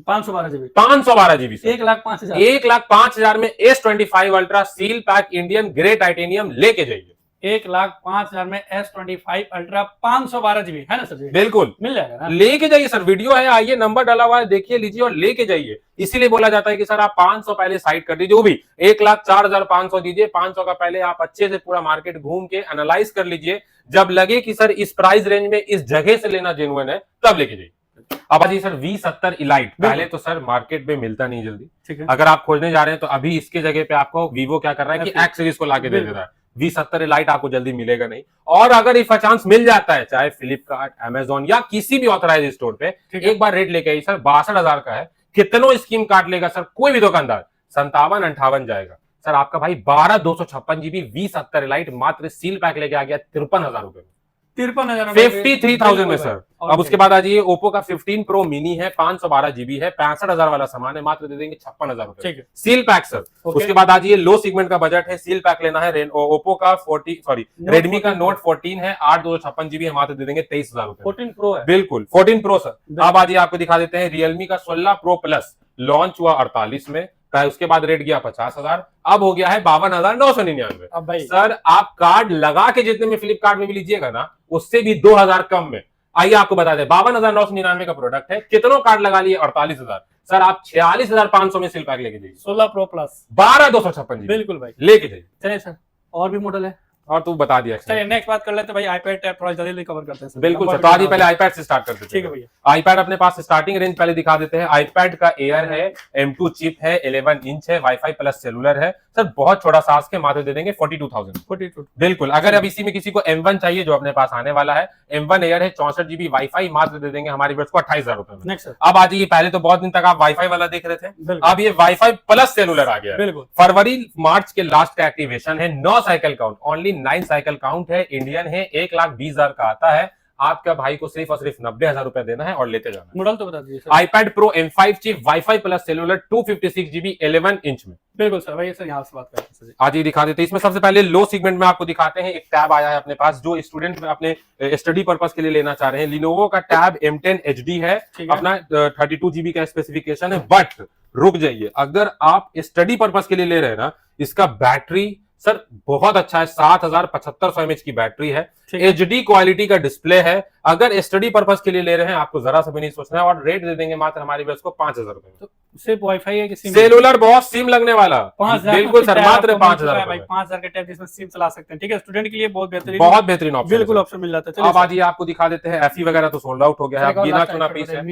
512 GB 512 GB 1,05,000 1,05,000 में S25 ultra seal pack Indian grey titanium लेके जाइए। 1,05,000 में S25 अल्ट्रा 512 GB है ना सर जी? बिल्कुल मिल जाएगा ना? लेके जाइए सर, वीडियो है, आइए नंबर डाला हुआ है, देखिए लीजिए और लेके जाइए। इसीलिए बोला जाता है कि सर आप 500 पहले साइड कर दीजिए, वो भी 1,04,500 दीजिए। 500 का पहले आप अच्छे से पूरा मार्केट घूम के एनालाइज कर लीजिए, जब लगे कि सर इस प्राइस रेंज में इस जगह से लेना जेन्युइन है, तब लेके जाइए। अब आइए सर V70 इलाइट, पहले तो सर मार्केट में मिलता नहीं जल्दी। ठीक है। अगर आप खोजने जा रहे हैं तो अभी इसके जगह पे आपको वीवो क्या कर रहा है कि एक्स सीरीज को लाके दे दे रहा है। V70 इलाइट आपको जल्दी मिलेगा नहीं, और अगर इफ चांस मिल जाता है चाहे फ्लिपकार्ट, अमेजोन या किसी भी ऑथराइज स्टोर पे, एक बार रेट लेके आई सर 62,000 का है, कितनों स्कीम काट लेगा सर कोई भी दुकानदार, 57-58 जाएगा सर। आपका भाई 12,256 GB V70 इलाइट मात्र सील पैक लेके आ गया 53,000 रुपए में, 53,000 53,000 में सर। अब उसके बाद आ जाइए, ओप्पो का 15 प्रो मिनी है, 512 GB है, 65,000 वाला सामान है, मात्र दे देंगे 56,000 रुपए ठीक है। Seal pack sir. उसके बाद आ जाइए, लो सेगमेंट का बजट है, सील पैक लेना है, ओप्पो का रेडमी का नोट 14 है, 8,256 GB है, मात्र दे देंगे 23,000 रुपए। 14 प्रो है बिल्कुल 14 प्रो सर। अब आ जाइए आपको दिखा देते हैं रियलमी का 16 प्रो प्लस, लॉन्च हुआ 48 में, उसके बाद रेट गया 50,000, अब हो गया है 52,999। अब भाई सर आप कार्ड लगा के जितने में फ्लिपकार्ट में भी लीजिएगा ना, उससे भी 2,000 कम में। आइए आपको बता दें, 52,999 का प्रोडक्ट है, कितनों कार्ड लगा लिए 48,000, सर आप 46,500 में सील पैक लेके जाइए। 16 प्रो प्लस 12,256 बिल्कुल भाई लेके जाइए। चलिए सर, और भी मॉडल है, और तू बता दिया। चलिए नेक्स्ट बात कर लेते हैं भाई iPad टैब, थोड़ा जल्दी कवर करते हैं सर। बिल्कुल सर, तो आज ही पहले iPad से स्टार्ट करते हैं। ठीक है भैया। iPad अपने पास स्टार्टिंग रेंज पहले दिखा देते हैं। iPad का एयर है, M2 चिप है, 11 इंच है, वाईफाई प्लस सेलुलर है सर, बहुत छोटा साइज के, मात्र दे देंगे 42,000। 42 बिल्कुल। अगर अब इसी में किसी को M1 चाहिए जो अपने पास आने वाला है, M1 एयर है, 64 GB वाईफाई, मात्र दे देंगे हमारे व्यूअर्स को 28,000 रुपए में। Next sir. अब आ जाइए, पहले तो बहुत दिन तक आप वाईफाई वाला देख रहे थे, बिल्कुल। अब ये वाईफाई प्लस सेलुलर आ गया है। बिल्कुल। फरवरी मार्च के लास्ट का एक्टिवेशन है, 9 cycle count, only 9 cycle count है, इंडियन है, 1,20,000 का आता है। आपका भाई को सिर्फ और सिर्फ 90,000 रुपए देना है और लेते जाना है। मॉडल तो बता दीजिए sir. iPad Pro M5 chip, wifi plus cellular, 256 GB 11 inch में। बिल्कुल सर, भाई सर यहाँ से बात करते हैं। आज ये दिखा देते हैं। इसमें सबसे पहले लो सेगमेंट में आपको दिखाते हैं, एक टैब आया है अपने पास जो स्टूडेंट अपने स्टडी पर्पस के लिए लेना चाह रहे हैं। लिनोवो का टैब M10 HD है, अपना 32 GB का स्पेसिफिकेशन है, बट रुक जाइए, अगर आप स्टडी पर्पस के लिए ले रहे हैं ना, इसका बैटरी सर बहुत अच्छा है, 7,7500 mAh की बैटरी है, HD क्वालिटी का डिस्प्ले है। अगर स्टडी पर्पस के लिए ले रहे हैं, आपको जरा सा भी नहीं सोचना है, और रेट दे देंगे मात्र हमारे व्यूअर्स को 5,000 रुपए में। तो सिर्फ वाईफाई है कि सिम? सेलुलर बॉक्स सिम लगने वाला 5,000 बिल्कुल सर, मात्र 5,000 भाई 5,000 के टैब जिसमें सिम चला सकते हैं। ठीक है, स्टूडेंट के लिए बहुत बेहतरीन, बहुत बेहतरीन ऑप्शन, बिल्कुल ऑप्शन मिल जाता है। अब आज ये आपको दिखा देते हैं, FE वगैरह तो सोल्ड आउट हो गया है, अब गिना चुना पीस है।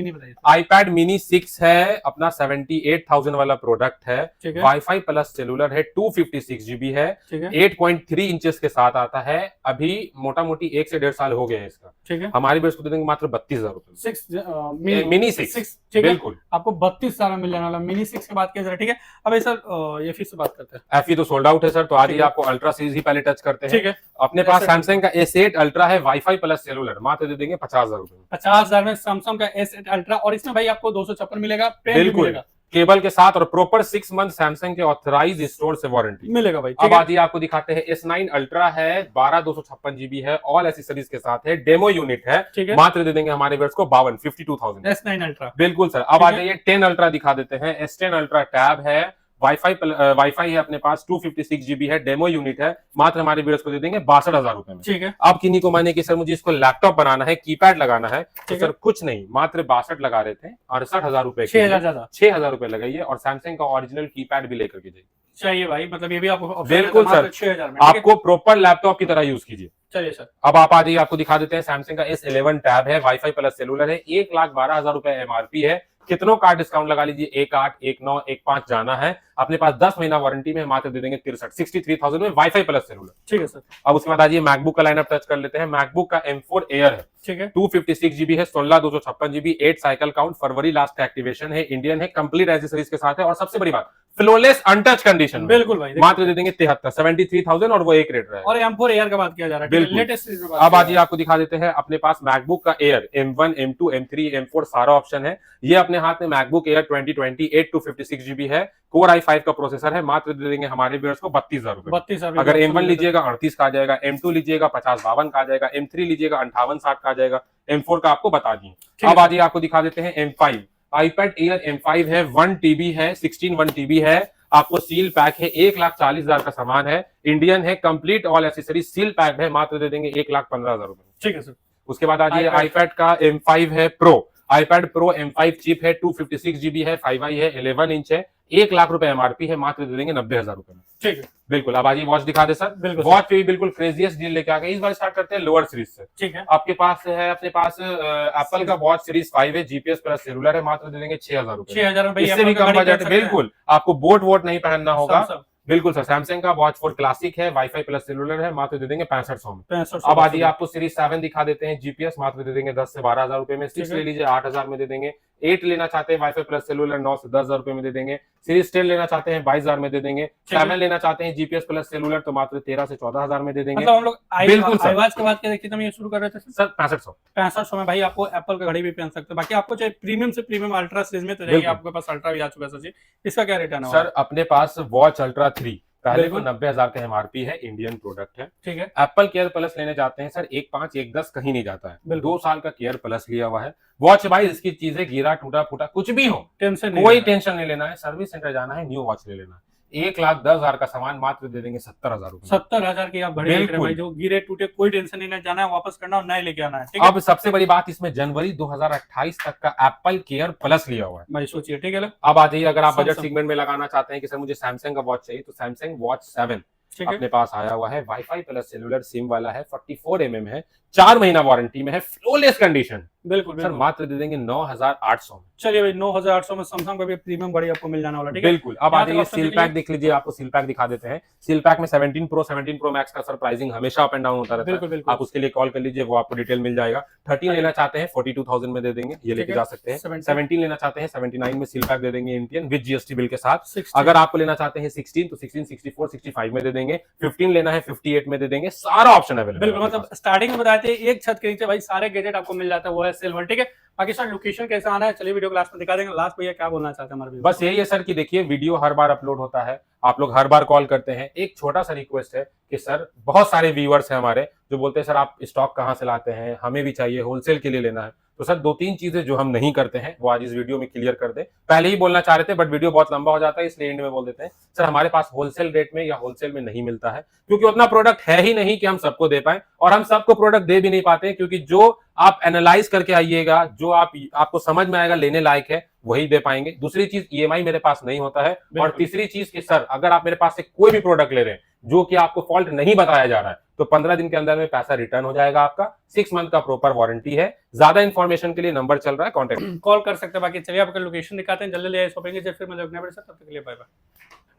iPad mini 6 है, अपना 78,000 वाला प्रोडक्ट है, वाईफाई प्लस सेलुलर है, 256 GB है, 8.3 इंचेस के साथ आता है। अभी मोटा मोटी 1 से 1.5 साल हो गया है इसका। ठीक है, हमारे बेस को दे देंगे मात्र 32,000 रुपए। मिनी 6 बिल्कुल आपको 32,000 में मिल जाने वाला मिनी 6 की बात किया जा रहा है, ठीक है। अब सर ये फिर से बात करते हैं। एफई तो सोल्ड आउट है सर, तो आज ही आपको अल्ट्रा सीरीज ही पहले टच करते हैं। ठीक है, अपने पास सैमसंग का S8 अल्ट्रा है, वाईफाई प्लस सेलुलर, मात्र दे देंगे 50,000 रुपए में। 50,000 में सैमसंग का S8 अल्ट्रा, और इसमें भाई आपको 256 मिलेगा, पेन भी बिल्कुल मिलेगा, केबल के साथ, और प्रॉपर 6 मंथ सैमसंग के ऑथराइज स्टोर से वारंटी मिलेगा भाई। अब आज ही आपको दिखाते हैं S9 अल्ट्रा है, 12/256 GB है, ऑल एसेसरीज के साथ है, डेमो यूनिट है, ठीक है, मात्र दे देंगे हमारे व्यूअर्स को 52,000 S9 अल्ट्रा। बिल्कुल सर। अब आ जाइए 10 अल्ट्रा दिखा देते हैं। S10 अल्ट्रा टैब है, वाईफाई है अपने पास, 256 GB है, डेमो यूनिट है, मात्र हमारे व्यूअर्स को दे देंगे 62,000 रुपए में। ठीक है, अब किन्हीं को माने कि सर मुझे इसको लैपटॉप बनाना है, कीपैड लगाना है, तो ठीक सर है। कुछ नहीं, मात्र 62 लगा रहे थे, 68,000 रुपए 6,000 ज्यादा 6,000 रुपए लगाइए, और सैमसंग का ओरिजिनल कीपैड भी लेकर के जाइए। चाहिए भाई, मतलब ये भी आपको option बिल्कुल है, मात्र सर, 6,000 में, ठीक है। आपको प्रॉपर लैपटॉप की तरह यूज कीजिए। चलिए सर, अब आप आ जाइए, आपको दिखा देते हैं सैमसंग का S11 टैब है, वाईफाई प्लस सेलुलर है, 1,12,000 रुपए MRP है। कितनों का डिस्काउंट लगा लीजिए, 18, 19, 15 जाना है अपने पास, 10 महीना वारंटी में, मात्र दे देंगे 63,000 में, वाईफाई प्लस सेलुलर। ठीक है सर। अब उसके बाद आइए मैकबुक का लाइनअप टच कर लेते हैं। मैकबुक का M4 एयर है, ठीक है, 256 GB है, 16/256 GB, 8 साइकिल काउंट, फरवरी लास्ट एक्टिवेशन है, इंडियन है, कंप्लीट एसेसरीज के साथ है, और सबसे बड़ी बात फ्लोलेस अनटच कंडीशन में, बिल्कुल भाई, मात्र दे देंगे 73,000, और वो एक रेट रहेगा। और M4 एयर का बात किया जा रहा है, बिल्कुल। लेटेस्ट सीरीज में बात अब किया आज ये आपको दिखा देते हैं अपने पास मैकबुक का air M1, M2, M3, M4 सारा ऑप्शन है। ये अपने हाथ में मैकबुक एयर 2020 256 GB है, कोर i5 का प्रोसेसर है, मात्र दे देंगे हमारे व्यूअर्स को 32,000 रुपए। 32,000 अगर M1 लीजिएगा 38 का आ जाएगा, M2 लीजिएगा 50-52 का आ जाएगा, M3 लीजिएगा 58-60 का आ जाएगा, M4 का आपको बता दिए। अब आज ये आपको दिखा देते हैं M5 iPad Air M5 है, 1 TB है, 16 1 TB है, आपको सील पैक है, 1,40,000 का सामान है, इंडियन है, complete all accessories seal pack है, मात्र दे देंगे 1,15,000 रुपए। ठीक है सर। उसके बाद आ जाइए iPad का M5 है pro, iPad Pro M5 chip है, 256 GB है, 5i है, 11 इंच है, 1,00,000 रुपए MRP है, मात्र दे देंगे 90,000 रुपए में। ठीक है, बिल्कुल। अब आज वॉच दिखा दे सर। बिल्कुल वॉच पे भी बिल्कुल क्रेजियस्ट डील लेके आ गए। इस बार स्टार्ट करते हैं लोअर सीरीज से। ठीक है, आपके पास है, अपने पास एप्पल का वॉच सीरीज 5 है, GPS प्लस सेलुलर है, मात्र दे देंगे 6,000 रुपए। 6,000 में इससे भी कम बजट, बिल्कुल आपको बोट वोट नहीं पहनना होगा। बिल्कुल सर। सैमसंग का वॉच 4 क्लासिक है, वाईफाई प्लस सेलुलर है, मात्र दे देंगे 6500 में। 6500। अब आज आपको सीरीज 7 दिखा देते हैं, GPS मात्र दे देंगे 10 से 12,000 रुपए में। 6 ले लीजिए 8,000 में दे देंगे। 8 लेना चाहते हैं वाईफाई प्लस सेलुलर 9 से 10,000 रुपए में दे देंगे। सीरीज 10 लेना चाहते हैं 22,000 में दे देंगे। 7 लेना चाहते हैं GPS प्लस सेलुलर तो मात्र 13 से 14,000 में दे देंगे। मतलब हम लोग बिल्कुल सर। आईवॉच की बात करें कितना में शुरू कर रहे थे सर 6500। 6500 में भाई आपको एप्पल का घड़ी भी पहन सकते हैं। बाकी आपको चाहे प्रीमियम से प्रीमियम अल्ट्रा सीरीज में तो जाइए, आपके पास अल्ट्रा भी आ चुका है सर जी। इसका क्या रिटर्न है सर? अपने पास वॉच अल्ट्रा 3 पहले तो बिल्कुल। 90,000 का MRP है, इंडियन प्रोडक्ट है। ठीक है, एप्पल केयर प्लस लेने जाते हैं सर 1.5 1.10 कहीं नहीं जाता है। बिल्कुल। 2 साल का केयर प्लस लिया हुआ है। वॉच भाई इसकी चीजें गिरा टूटा फूटा कुछ भी हो, टेंशन नहीं कोई लेना। टेंशन नहीं लेना है। सर्विस सेंटर जाना है, न्यू वॉच ले लेना है। 1,10,000 का सामान मात्र दे देंगे 70,000 रुपए। 70,000 की आप घड़ी देख रहे हैं भाई, जो गिरे टूटे कोई टेंशन नहीं, जाना है वापस करना और नए लेके आना है। ठीक है, अब सबसे बड़ी बात, इसमें जनवरी 2028 तक का एप्पल केयर प्लस लिया हुआ है। भाई सोचिए। ठीक है, अब आ जाइए, अगर आप बजट Samsung। सेगमेंट में लगाना चाहते हैं कि सर मुझे सैमसंग का वॉच चाहिए, तो सैमसंग वॉच 7 ठीक है, अपने पास आया हुआ है, वाईफाई प्लस सेलुलर सिम वाला है, 44 mm है, 4 महीना वारंटी में है, फ्लोलेस कंडीशन। बिल्कुल सर बिल्कुल। मात्र दे देंगे 9,800 में। चलिए भाई 9,800 में सैमसंग का भी प्रीमियम घड़ी आपको मिल जाने वाला। ठीक है, बिल्कुल। अब आ यहाँ तक जाइए, option सील देखिए। पैक देख लीजिए, आपको सील पैक दिखा देते हैं। सील पैक में 17 Pro 17 Pro Max का सर प्राइसिंग हमेशा अप एंड डाउन होता रहता बिल्कुल है। बिल्कुल। आप उसके लिए कॉल कर लीजिए, वो आपको डिटेल मिल जाएगा। 13 लेना चाहते हैं 42,000 में दे देंगे, ये लेके है। जा सकते हैं। 17 लेना चाहते हैं 79 में सील पैक दे देंगे, इंडियन विद GST बिल के साथ। 60। अगर आपको लेना चाहते हैं 16 तो 16, 64, 65 में दे देंगे। 15 लेना है 58 में दे देंगे। सारा ऑप्शन अवेलेबल बिल्कुल, मतलब स्टार्टिंग में बताते हैं एक छत के नीचे भाई सारे गैजेट आपको मिल जाता है, वो है सिल्वर। ठीक है, बाकी सर लोकेशन कैसा आना है चलिए वीडियो क्लास में दिखा देंगे। लास्ट भैया क्या बोलना चाहते हैं हमारे? बस यही है सर कि देखिए, वीडियो हर बार अपलोड होता है, आप लोग हर बार कॉल करते हैं। एक छोटा सा रिक्वेस्ट है कि सर, बहुत सारे व्यूअर्स हैं हमारे जो बोलते हैं सर आप स्टॉक कहाँ से लाते हैं, हमें भी चाहिए, होलसेल के लिए लेना है। तो सर 2-3 चीजें जो हम नहीं करते हैं वो आज इस वीडियो में क्लियर कर दे। पहले ही बोलना चाह रहे थे बट वीडियो बहुत लंबा हो जाता है, इसलिए एंड में बोल देते हैं। सर हमारे पास होलसेल रेट में या होलसेल में नहीं मिलता है, क्योंकि उतना प्रोडक्ट है ही नहीं कि हम सबको दे पाए, और हम सबको प्रोडक्ट दे भी नहीं पाते, क्योंकि जो आप एनालाइज करके आइएगा, जो आपको समझ में आएगा लेने लायक है, वही दे पाएंगे। दूसरी चीज, EMI मेरे पास नहीं होता है। और तीसरी चीज कि सर अगर आप मेरे पास से कोई भी प्रोडक्ट ले रहे हैं जो कि आपको फॉल्ट नहीं बताया जा रहा है, तो 15 दिन के अंदर में पैसा रिटर्न हो जाएगा आपका। 6 मंथ का प्रॉपर वारंटी है। ज्यादा इंफॉर्मेशन के लिए नंबर चल रहा है, कॉन्टेक्ट कॉल कर सकते हैं। बाकी चलिए आपका लोकेशन दिखाते हैं, जल्दी ले आए शॉपिंग। फिर मैं तब तक के लिए बाय बाय।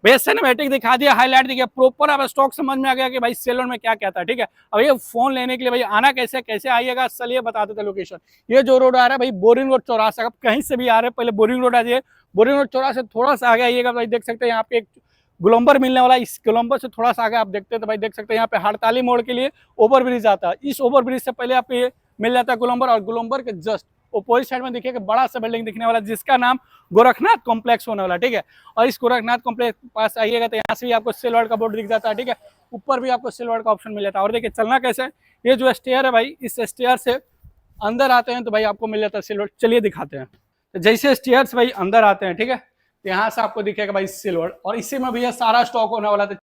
भैया सिनेमैटिक दिखा दिया, हाईलाइट दिखा, प्रॉपर अब स्टॉक समझ में आ गया कि भाई सेल वर्ल्ड में क्या क्या था, ठीक है। अब ये फोन लेने के लिए भाई आना कैसे कैसे आइएगा, चलिए बता देते लोकेशन। ये जो रोड आ रहा है भाई बोरिंग रोड चौरासा, आप कहीं से भी आ रहे हैं पहले बोरिंग रोड आ जाइए, बोरिंग रोड चौरासा से थोड़ा सा आगे आइएगा भाई, देख सकते हैं यहाँ पे एक गोलंबर मिलने वाला है। इस गोलंबर से थोड़ा सा आगे आप देखते हैं तो भाई देख सकते हैं यहाँ पे हड़ताली मोड़ के लिए ओवर ब्रिज आता है। इस ओवर ब्रिज से पहले आपको ये मिल जाता है गोलंबर, और गोलंबर के जस्ट अपोजिट साइड में देखिए बड़ा सा बिल्डिंग दिखने वाला जिसका नाम गोरखनाथ कॉम्प्लेक्स होने वाला, ठीक है। और इस गोरखनाथ कॉम्प्लेक्स के पास आइएगा तो यहाँ से भी आपको सेल वर्ल्ड का बोर्ड दिख जाता है, ठीक है। ऊपर भी आपको सेल वर्ल्ड का ऑप्शन मिल जाता है। और देखिए चलना कैसे है, ये जो स्टेयर है भाई, इस स्टेयर से अंदर आते हैं तो भाई आपको मिल जाता है सेल वर्ल्ड। चलिए दिखाते हैं। तो जैसे स्टेयर्स भाई अंदर आते हैं, ठीक है, यहाँ से आपको दिखेगा भाई सेल वर्ल्ड, और इसी में भैया सारा स्टॉक होने वाला था।